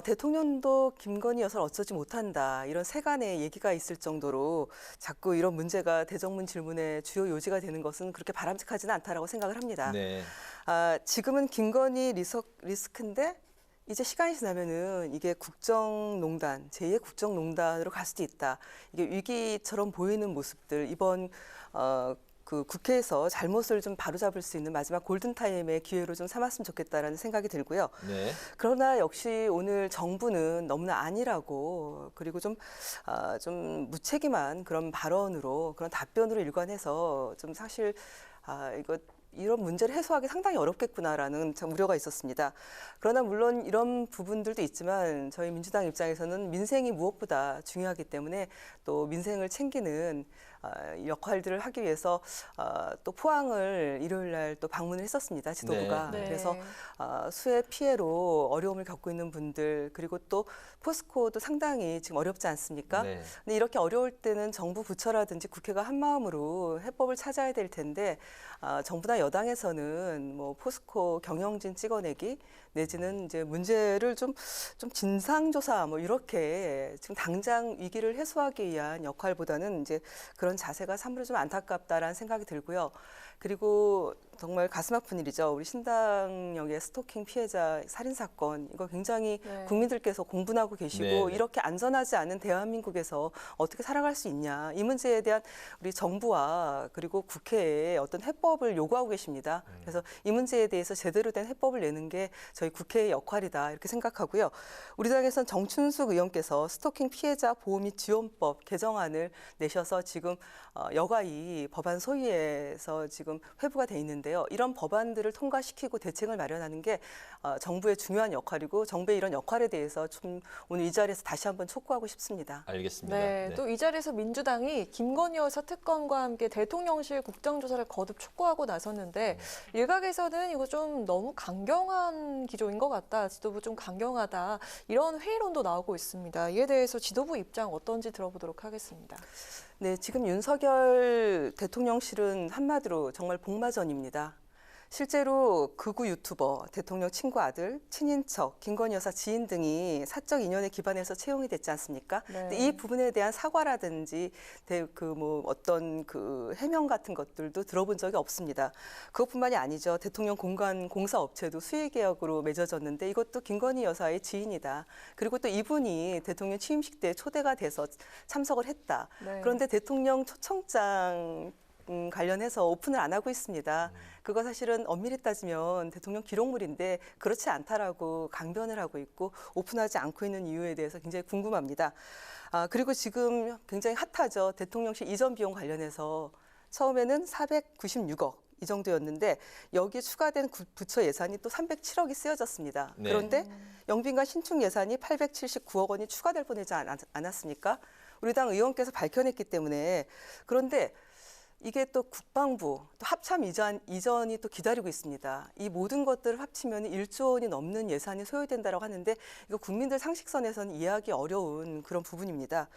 대통령도 김건희 여사를 어쩌지 못한다 이런 세간의 얘기가 있을 정도로 자꾸 이런 문제가 대정문 질문의 주요 요지가 되는 것은 그렇게 바람직하지는 않다라고 생각을 합니다. 네. 지금은 김건희 리스크인데 이제 시간이 지나면은 이게 국정농단, 제2의 국정농단으로 갈 수도 있다. 이게 위기처럼 보이는 모습들 이번 그 국회에서 잘못을 좀 바로잡을 수 있는 마지막 골든타임의 기회로 좀 삼았으면 좋겠다라는 생각이 들고요. 네. 그러나 역시 오늘 정부는 너무나 안일하고 그리고 좀 무책임한 그런 발언으로 그런 답변으로 일관해서 좀 사실 이런 문제를 해소하기 상당히 어렵겠구나라는 참 우려가 있었습니다. 그러나 물론 이런 부분들도 있지만 저희 민주당 입장에서는 민생이 무엇보다 중요하기 때문에 또 민생을 챙기는 역할들을 하기 위해서 또 포항을 일요일 날 또 방문을 했었습니다. 지도부가. 네. 그래서 수해 피해로 어려움을 겪고 있는 분들 그리고 또 포스코도 상당히 지금 어렵지 않습니까? 네. 근데 이렇게 어려울 때는 정부 부처라든지 국회가 한 마음으로 해법을 찾아야 될 텐데 정부나 여당에서는 뭐 포스코 경영진 찍어내기 내지는 이제 문제를 좀 진상조사 뭐 이렇게 지금 당장 위기를 해소하기 위한 역할보다는 이제 그런 자세가 참으로 좀 안타깝다라는 생각이 들고요. 그리고 정말 가슴 아픈 일이죠. 우리 신당역의 스토킹 피해자 살인 사건 이거 굉장히 국민들께서 공분하고 계시고 이렇게 안전하지 않은 대한민국에서 어떻게 살아갈 수 있냐 이 문제에 대한 우리 정부와 그리고 국회에 어떤 해법을 요구하고 계십니다. 그래서 이 문제에 대해서 제대로 된 해법을 내는 게 저희 국회의 역할이다 이렇게 생각하고요. 우리 당에서는 정춘숙 의원께서 스토킹 피해자 보호 및 지원법 개정안을 내셔서 지금 여가위 법안 소위에서 지금 회부가 돼 있는데요. 이런 법안들을 통과시키고 대책을 마련하는 게 정부의 중요한 역할이고 정부의 이런 역할에 대해서 좀 오늘 이 자리에서 다시 한번 촉구하고 싶습니다. 알겠습니다. 네, 또 이 자리에서 민주당이 김건희 여사 특검과 함께 대통령실 국정조사를 거듭 촉구하고 나섰는데 일각에서는 이거 좀 너무 강경한 기조인 것 같다. 지도부 좀 강경하다. 이런 회의론도 나오고 있습니다. 이에 대해서 지도부 입장 어떤지 들어보도록 하겠습니다. 네, 지금 윤석열 대통령실은 한마디로 정말 복마전입니다. 실제로 극우 유튜버, 대통령 친구 아들, 친인척, 김건희 여사 지인 등이 사적 인연에 기반해서 채용이 됐지 않습니까? 근데 이 부분에 대한 사과라든지 어떤 해명 같은 것들도 들어본 적이 없습니다. 그것뿐만이 아니죠. 대통령 공간 공사 업체도 수의 계약으로 맺어졌는데 이것도 김건희 여사의 지인이다. 그리고 또 이분이 대통령 취임식 때 초대가 돼서 참석을 했다. 그런데 대통령 초청장 관련해서 오픈을 안 하고 있습니다. 그거 사실은 엄밀히 따지면 대통령 기록물인데 그렇지 않다라고 강변을 하고 있고 오픈하지 않고 있는 이유에 대해서 굉장히 궁금합니다. 그리고 지금 굉장히 핫하죠. 대통령실 이전 비용 관련해서 처음에는 496억 이 정도였는데 여기에 추가된 부처 예산이 또 307억이 쓰여졌습니다. 네. 그런데 영빈관 신축 예산이 879억 원이 추가될 뻔하지 않았습니까? 우리 당 의원께서 밝혀냈기 때문에 그런데 이게 또 국방부, 또 합참 이전이 또 기다리고 있습니다. 이 모든 것들을 합치면 1조 원이 넘는 예산이 소요된다고 하는데 이거 국민들 상식선에서는 이해하기 어려운 그런 부분입니다.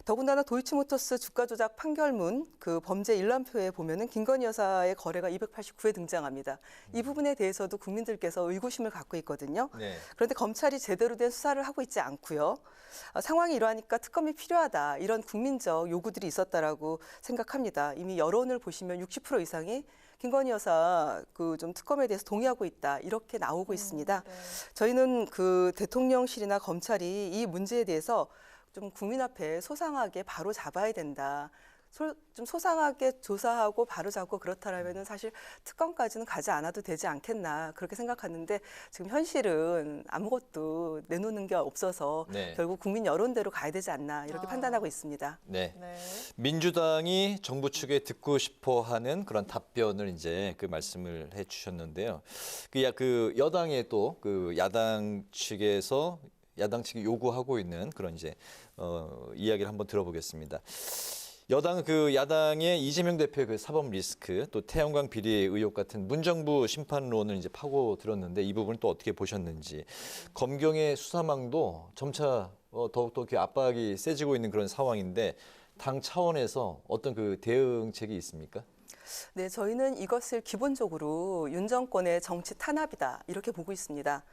더군다나 도이치모터스 주가 조작 판결문 그 범죄 일람표에 보면은 김건희 여사의 거래가 289회 등장합니다. 이 부분에 대해서도 국민들께서 의구심을 갖고 있거든요. 네. 그런데 검찰이 제대로 된 수사를 하고 있지 않고요. 상황이 이러하니까 특검이 필요하다. 이런 국민적 요구들이 있었다라고 생각합니다. 이미 여론을 보시면 60% 이상이 김건희 여사 좀 특검에 대해서 동의하고 있다. 이렇게 나오고 있습니다. 저희는 대통령실이나 검찰이 이 문제에 대해서 좀 국민 앞에 소상하게 바로 잡아야 된다. 좀 소상하게 조사하고 바로잡고 그렇다라면은 사실 특검까지는 가지 않아도 되지 않겠나 그렇게 생각하는데 지금 현실은 아무것도 내놓는 게 없어서 결국 국민 여론대로 가야 되지 않나 이렇게 판단하고 있습니다. 네. 민주당이 정부 측에 듣고 싶어하는 그런 답변을 이제 말씀을 해주셨는데요. 여당의 또 야당 측에서 야당 측이 요구하고 있는 그런 이제 이야기를 한번 들어보겠습니다. 여당은 야당의 이재명 대표의 사법 리스크, 또 태양광 비리 의혹 같은 문정부 심판론을 이제 파고 들었는데 이 부분을 또 어떻게 보셨는지, 검경의 수사망도 점차 더욱더 압박이 세지고 있는 그런 상황인데 당 차원에서 어떤 대응책이 있습니까? 네, 저희는 이것을 기본적으로 윤 정권의 정치 탄압이다 이렇게 보고 있습니다.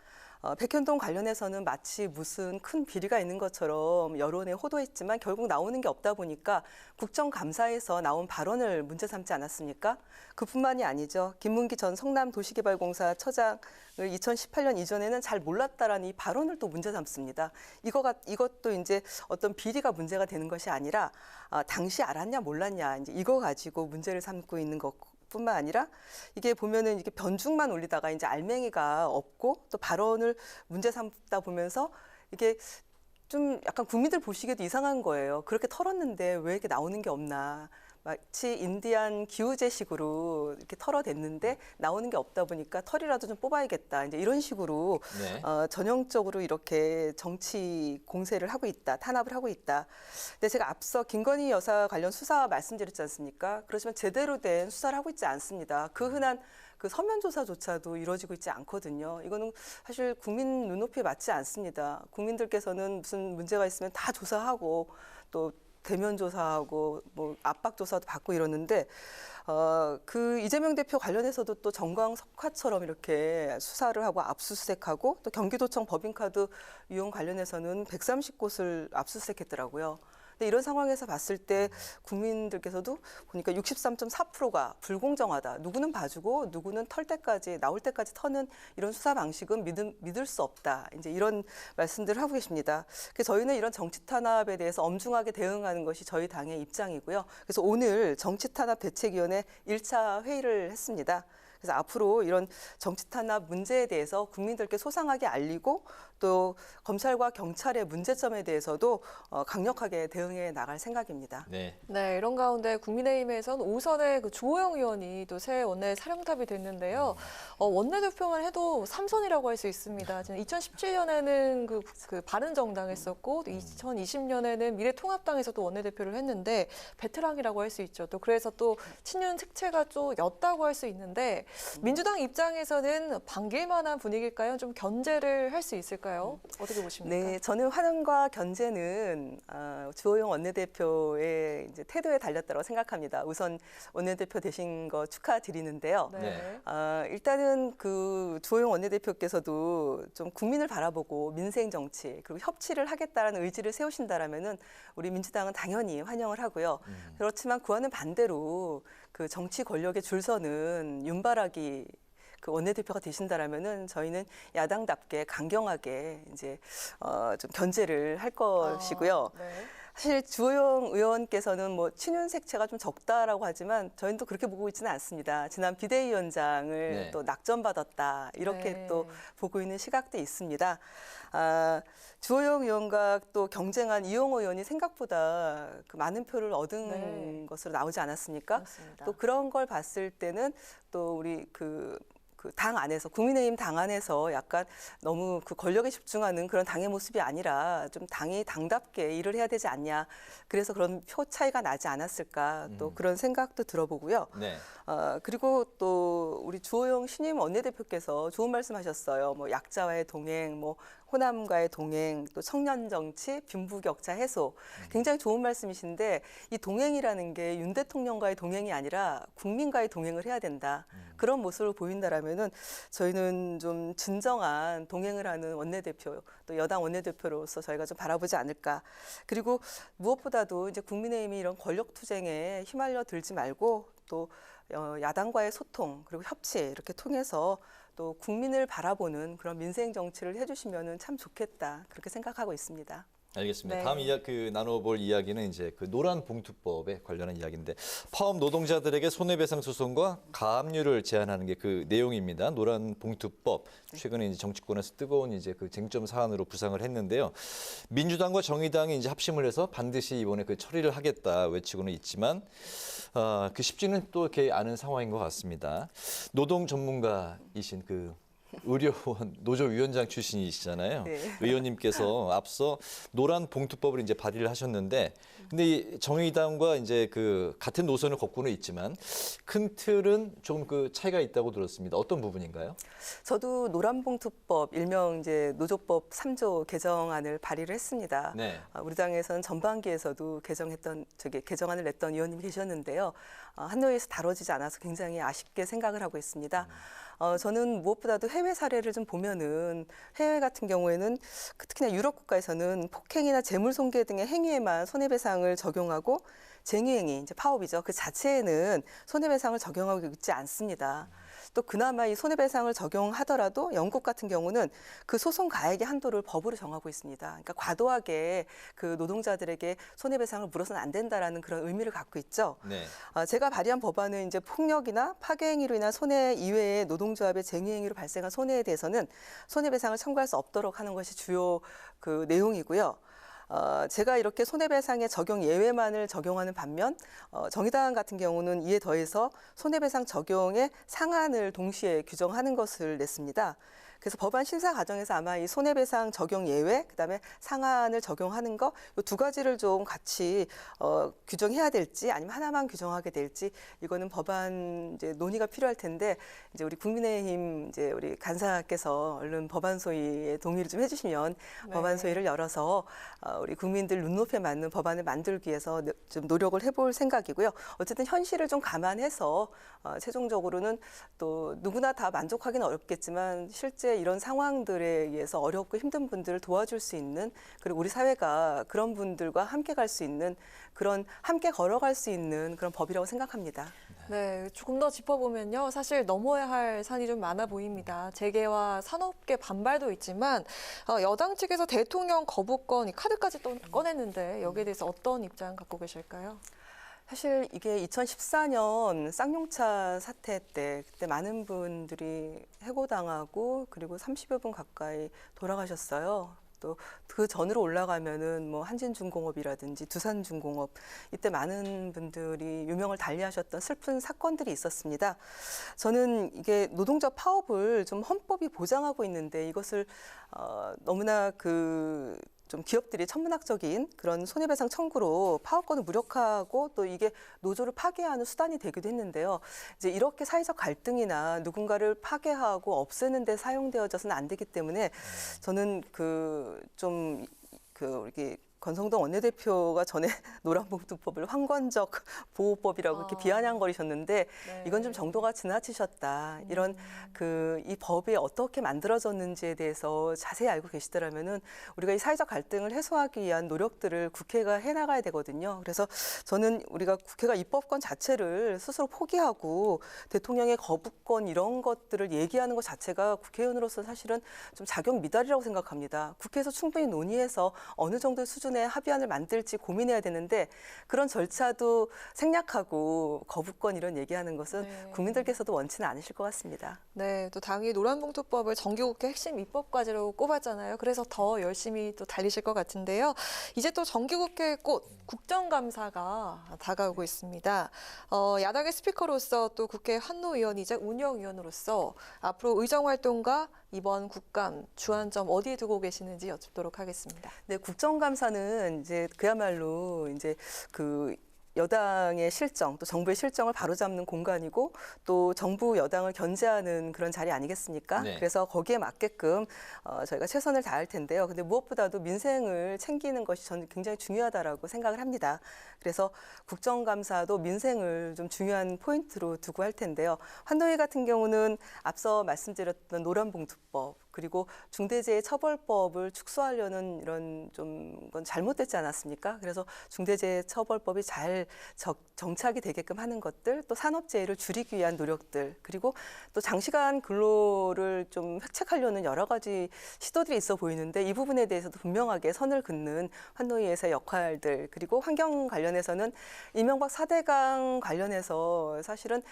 백현동 관련해서는 마치 무슨 큰 비리가 있는 것처럼 여론에 호도했지만 결국 나오는 게 없다 보니까 국정감사에서 나온 발언을 문제 삼지 않았습니까? 그뿐만이 아니죠. 김문기 전 성남도시개발공사 처장을 2018년 이전에는 잘 몰랐다라는 이 발언을 또 문제 삼습니다. 이것도 이제 어떤 비리가 문제가 되는 것이 아니라 당시 알았냐 몰랐냐 이제 이거 가지고 문제를 삼고 있는 것. 뿐만 아니라 이게 보면은 이게 변죽만 올리다가 이제 알맹이가 없고 또 발언을 문제 삼다 보면서 이게 좀 약간 국민들 보시기에도 이상한 거예요. 그렇게 털었는데 왜 이렇게 나오는 게 없나. 마치 인디안 기우제식으로 이렇게 털어댔는데 나오는 게 없다 보니까 털이라도 좀 뽑아야겠다. 이제 이런 식으로 네. 전형적으로 이렇게 정치 공세를 하고 있다, 탄압을 하고 있다. 근데 제가 앞서 김건희 여사 관련 수사 말씀드렸지 않습니까? 그렇지만 제대로 된 수사를 하고 있지 않습니다. 그 흔한 그 서면 조사조차도 이루어지고 있지 않거든요. 이거는 사실 국민 눈높이에 맞지 않습니다. 국민들께서는 무슨 문제가 있으면 다 조사하고 또 대면 조사하고 뭐 압박 조사도 받고 이러는데 그 이재명 대표 관련해서도 또 정광석화처럼 이렇게 수사를 하고 압수수색하고 또 경기도청 법인카드 이용 관련해서는 130곳을 압수수색했더라고요. 근데 이런 상황에서 봤을 때 국민들께서도 보니까 63.4%가 불공정하다. 누구는 봐주고 누구는 털 때까지 나올 때까지 터는 이런 수사 방식은 믿을 수 없다. 이제 이런 말씀들을 하고 계십니다. 그래서 저희는 이런 정치 탄압에 대해서 엄중하게 대응하는 것이 저희 당의 입장이고요. 그래서 오늘 정치 탄압 대책위원회 1차 회의를 했습니다. 그래서 앞으로 이런 정치 탄압 문제에 대해서 국민들께 소상하게 알리고 또 검찰과 경찰의 문제점에 대해서도 강력하게 대응해 나갈 생각입니다. 네. 네, 이런 가운데 국민의힘에선 5선의 그 주호영 의원이 또 새 원내 사령탑이 됐는데요. 원내대표만 해도 3선이라고 할 수 있습니다. 2017년에는 그 바른정당 했었고, 또 2020년에는 미래통합당에서도 원내대표를 했는데 베테랑이라고 할 수 있죠. 또 그래서 또 친윤 특채가 좀 였다고 할 수 있는데 민주당 입장에서는 반길 만한 분위기일까요? 좀 견제를 할 수 있을까요? 어떻게 보십니까? 네, 저는 환영과 견제는 주호영 원내대표의 이제 태도에 달렸다고 생각합니다. 우선 원내대표 되신 거 축하드리는데요. 네. 일단은 그 주호영 원내대표께서도 좀 국민을 바라보고 민생 정치 그리고 협치를 하겠다라는 의지를 세우신다라면은 우리 민주당은 당연히 환영을 하고요. 그렇지만 그와는 반대로 그 정치 권력의 줄서는 윤바라기 그 원내대표가 되신다라면은 저희는 야당답게 강경하게 이제 좀 견제를 할 것이고요. 네. 사실 주호영 의원께서는 뭐 친윤 색채가 좀 적다라고 하지만 저희는 또 그렇게 보고 있지는 않습니다. 지난 비대위원장을 네. 또 낙점받았다 이렇게 네. 또 보고 있는 시각도 있습니다. 주호영 의원과 또 경쟁한 이용호 의원이 생각보다 그 많은 표를 얻은 네. 것으로 나오지 않았습니까? 맞습니다. 또 그런 걸 봤을 때는 또 우리 그 당 안에서 국민의힘 당 안에서 약간 너무 그 권력에 집중하는 그런 당의 모습이 아니라 좀 당이 당답게 일을 해야 되지 않냐. 그래서 그런 표 차이가 나지 않았을까 또 그런 생각도 들어보고요. 네. 그리고 또 우리 주호영 신임 원내대표께서 좋은 말씀하셨어요. 뭐 약자와의 동행, 뭐 호남과의 동행, 또 청년 정치, 빈부격차 해소. 굉장히 좋은 말씀이신데 이 동행이라는 게 윤 대통령과의 동행이 아니라 국민과의 동행을 해야 된다. 그런 모습을 보인다라면은 저희는 좀 진정한 동행을 하는 원내대표, 또 여당 원내대표로서 저희가 좀 바라보지 않을까. 그리고 무엇보다도 이제 국민의힘이 이런 권력 투쟁에 휘말려 들지 말고 또 야당과의 소통 그리고 협치 이렇게 통해서 또 국민을 바라보는 그런 민생 정치를 해주시면은 참 좋겠다 그렇게 생각하고 있습니다. 알겠습니다. 네. 다음 나눠볼 이야기는 이제 그 노란 봉투법에 관련한 이야기인데 파업 노동자들에게 손해배상 소송과 가압류를 제한하는 게 그 내용입니다. 노란 봉투법 최근에 이제 정치권에서 뜨거운 이제 그 쟁점 사안으로 부상을 했는데요. 민주당과 정의당이 이제 합심을 해서 반드시 이번에 그 처리를 하겠다 외치고는 있지만 그 쉽지는 또 이렇게 않은 상황인 것 같습니다. 노동 전문가이신 그 의료원 노조위원장 출신이시잖아요. 네. 의원님께서 앞서 노란 봉투법을 이제 발의를 하셨는데, 근데 이 정의당과 이제 그 같은 노선을 걷고는 있지만 큰 틀은 조금 그 차이가 있다고 들었습니다. 어떤 부분인가요? 저도 노란봉투법 일명 이제 노조법 3조 개정안을 발의를 했습니다. 네. 우리 당에서는 전반기에서도 개정안을 냈던 의원님이 계셨는데요. 한노회에서 다뤄지지 않아서 굉장히 아쉽게 생각을 하고 있습니다. 저는 무엇보다도 해외 사례를 좀 보면은 해외 같은 경우에는 특히나 유럽 국가에서는 폭행이나 재물손괴 등의 행위에만 손해배상을 적용하고 쟁의행위, 이제 파업이죠. 그 자체에는 손해배상을 적용하고 있지 않습니다. 또 그나마 이 손해배상을 적용하더라도 영국 같은 경우는 그 소송 가액의 한도를 법으로 정하고 있습니다. 그러니까 과도하게 그 노동자들에게 손해배상을 물어서는 안 된다라는 그런 의미를 갖고 있죠. 네. 제가 발의한 법안은 이제 폭력이나 파괴행위로 인한 손해 이외에 노동조합의 쟁의행위로 발생한 손해에 대해서는 손해배상을 청구할 수 없도록 하는 것이 주요 그 내용이고요. 제가 이렇게 손해배상의 적용 예외만을 적용하는 반면 정의당 같은 경우는 이에 더해서 손해배상 적용의 상한을 동시에 규정하는 것을 냈습니다. 그래서 법안 심사 과정에서 아마 이 손해배상 적용 예외, 그다음에 상한을 적용하는 거 이 두 가지를 좀 같이 규정해야 될지 아니면 하나만 규정하게 될지 이거는 법안 이제 논의가 필요할 텐데 이제 우리 국민의힘 이제 우리 간사께서 얼른 법안 소위에 동의를 좀 해주시면 네. 법안 소위를 열어서 우리 국민들 눈높이에 맞는 법안을 만들기 위해서 좀 노력을 해볼 생각이고요. 어쨌든 현실을 좀 감안해서 최종적으로는 또 누구나 다 만족하기는 어렵겠지만 실제 이런 상황들에 의해서 어렵고 힘든 분들을 도와줄 수 있는 그리고 우리 사회가 그런 분들과 함께 갈 수 있는 그런 함께 걸어갈 수 있는 그런 법이라고 생각합니다. 네, 조금 더 짚어보면요. 사실 넘어야 할 산이 좀 많아 보입니다. 재계와 산업계 반발도 있지만 여당 측에서 대통령 거부권 이 카드까지 또 꺼냈는데 여기에 대해서 어떤 입장 갖고 계실까요? 사실 이게 2014년 쌍용차 사태 때 그때 많은 분들이 해고당하고 그리고 30여 분 가까이 돌아가셨어요. 또 그 전으로 올라가면은 뭐 한진중공업이라든지 두산중공업 이때 많은 분들이 유명을 달리하셨던 슬픈 사건들이 있었습니다. 저는 이게 노동자 파업을 좀 헌법이 보장하고 있는데 이것을 너무나 좀 기업들이 천문학적인 그런 손해배상 청구로 파업권을 무력화하고 또 이게 노조를 파괴하는 수단이 되기도 했는데요. 이제 이렇게 사회적 갈등이나 누군가를 파괴하고 없애는 데 사용되어져서는 안 되기 때문에 저는 이렇게 권성동 원내대표가 전에 노란봉투법을 황건적 보호법이라고 이렇게 비아냥거리셨는데 네. 이건 좀 정도가 지나치셨다. 이런 이 법이 어떻게 만들어졌는지에 대해서 자세히 알고 계시더라면은 우리가 이 사회적 갈등을 해소하기 위한 노력들을 국회가 해나가야 되거든요. 그래서 저는 우리가 국회가 입법권 자체를 스스로 포기하고 대통령의 거부권 이런 것들을 얘기하는 것 자체가 국회의원으로서 사실은 좀 자격 미달이라고 생각합니다. 국회에서 충분히 논의해서 어느 정도의 수준의 합의안을 만들지 고민해야 되는데 그런 절차도 생략하고 거부권 이런 얘기하는 것은 국민들께서도 원치는 않으실 것 같습니다. 네, 또 당이 노란봉투법을 정기국회 핵심 입법과제로 꼽았잖아요. 그래서 더 열심히 또 달리실 것 같은데요. 이제 또 정기국회 꽃 국정감사가 다가오고 있습니다. 야당의 스피커로서 또 국회 환노위원이자 운영위원으로서 앞으로 의정활동과 이번 국감 주안점 어디에 두고 계시는지 여쭙도록 하겠습니다. 네, 국정감사는 이제 그야말로 이제 여당의 실정, 또 정부의 실정을 바로잡는 공간이고 또 정부 여당을 견제하는 그런 자리 아니겠습니까? 네. 그래서 거기에 맞게끔 저희가 최선을 다할 텐데요. 근데 무엇보다도 민생을 챙기는 것이 저는 굉장히 중요하다라고 생각을 합니다. 그래서 국정감사도 민생을 좀 중요한 포인트로 두고 할 텐데요. 환노위 같은 경우는 앞서 말씀드렸던 노란봉투법 그리고 중대재해처벌법을 축소하려는 이런 건 잘못됐지 않았습니까? 그래서 중대재해처벌법이 잘 정착이 되게끔 하는 것들, 또 산업재해를 줄이기 위한 노력들, 그리고 또 장시간 근로를 좀 획책하려는 여러 가지 시도들이 있어 보이는데 이 부분에 대해서도 분명하게 선을 긋는 환노위에서의 역할들, 그리고 환경 관련해서는 이명박 4대강 관련해서 사실은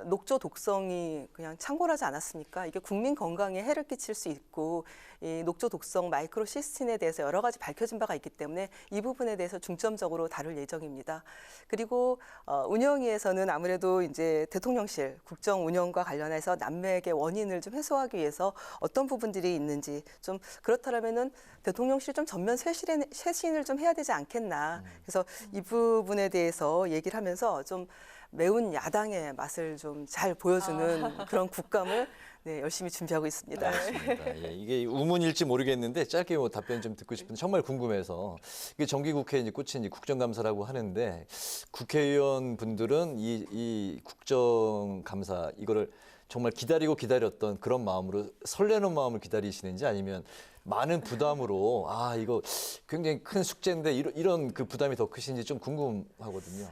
녹조 독성이 그냥 창궐하지 않았습니까? 이게 국민 건강에 해를 끼칠 수 있고 이 녹조 독성 마이크로시스틴에 대해서 여러 가지 밝혀진 바가 있기 때문에 이 부분에 대해서 중점적으로 다룰 예정입니다. 그리고 운영위에서는 아무래도 이제 대통령실 국정 운영과 관련해서 난맥의 원인을 좀 해소하기 위해서 어떤 부분들이 있는지 좀 그렇다면은 대통령실 좀 전면 쇄신을 좀 해야 되지 않겠나. 그래서 이 부분에 대해서 얘기를 하면서 좀 매운 야당의 맛을 좀 잘 보여주는 그런 국감을 열심히 준비하고 있습니다. 알겠습니다. 예, 이게 우문일지 모르겠는데 짧게 답변 좀 듣고 싶은데 정말 궁금해서 이게 정기국회 이제 꽃이 이제 국정감사라고 하는데 국회의원 분들은 이 국정감사 이거를 정말 기다렸던 그런 마음으로 설레는 마음을 기다리시는지 아니면 많은 부담으로 이거 굉장히 큰 숙제인데 이런 그 부담이 더 크신지 좀 궁금하거든요.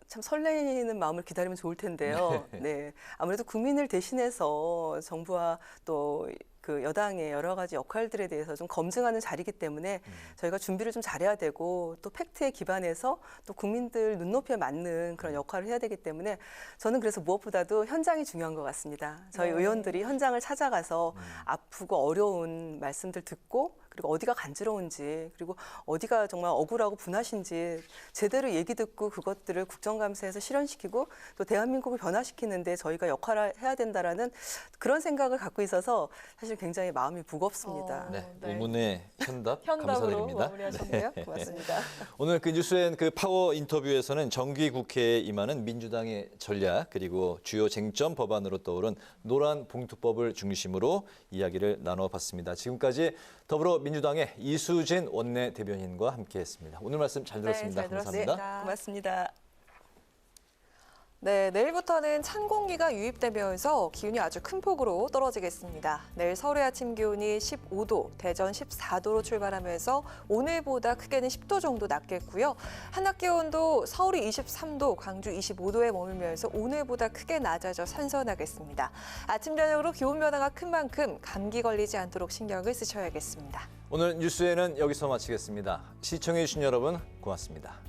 참 설레이는 마음을 기다리면 좋을 텐데요. 네. 아무래도 국민을 대신해서 정부와 또 그 여당의 여러 가지 역할들에 대해서 좀 검증하는 자리이기 때문에 저희가 준비를 좀 잘해야 되고 또 팩트에 기반해서 또 국민들 눈높이에 맞는 그런 역할을 해야 되기 때문에 저는 그래서 무엇보다도 현장이 중요한 것 같습니다. 저희 의원들이 현장을 찾아가서 아프고 어려운 말씀들 듣고 그리고 어디가 간지러운지, 그리고 어디가 정말 억울하고 분하신지 제대로 얘기 듣고 그것들을 국정감사에서 실현시키고 또 대한민국을 변화시키는데 저희가 역할을 해야 된다라는 그런 생각을 갖고 있어서 사실 굉장히 마음이 무겁습니다. 네, 오문의 현답 현답으로 감사드립니다. 마무리하셨네요. 고맙습니다. 오늘 그 뉴스엔 그 파워 인터뷰에서는 정기 국회에 임하는 민주당의 전략 그리고 주요 쟁점 법안으로 떠오른 노란 봉투법을 중심으로 이야기를 나눠봤습니다. 지금까지 더불어민주당의 이수진 원내대변인과 함께했습니다. 오늘 말씀 잘 들었습니다. 네, 잘 들었습니다. 감사합니다. 고맙습니다. 네, 내일부터는 찬 공기가 유입되면서 기온이 아주 큰 폭으로 떨어지겠습니다. 내일 서울의 아침 기온이 15도, 대전 14도로 출발하면서 오늘보다 크게는 10도 정도 낮겠고요. 한낮 기온도 서울이 23도, 광주 25도에 머물면서 오늘보다 크게 낮아져 선선하겠습니다. 아침 저녁으로 기온 변화가 큰 만큼 감기 걸리지 않도록 신경을 쓰셔야겠습니다. 오늘 뉴스에는 여기서 마치겠습니다. 시청해주신 여러분 고맙습니다.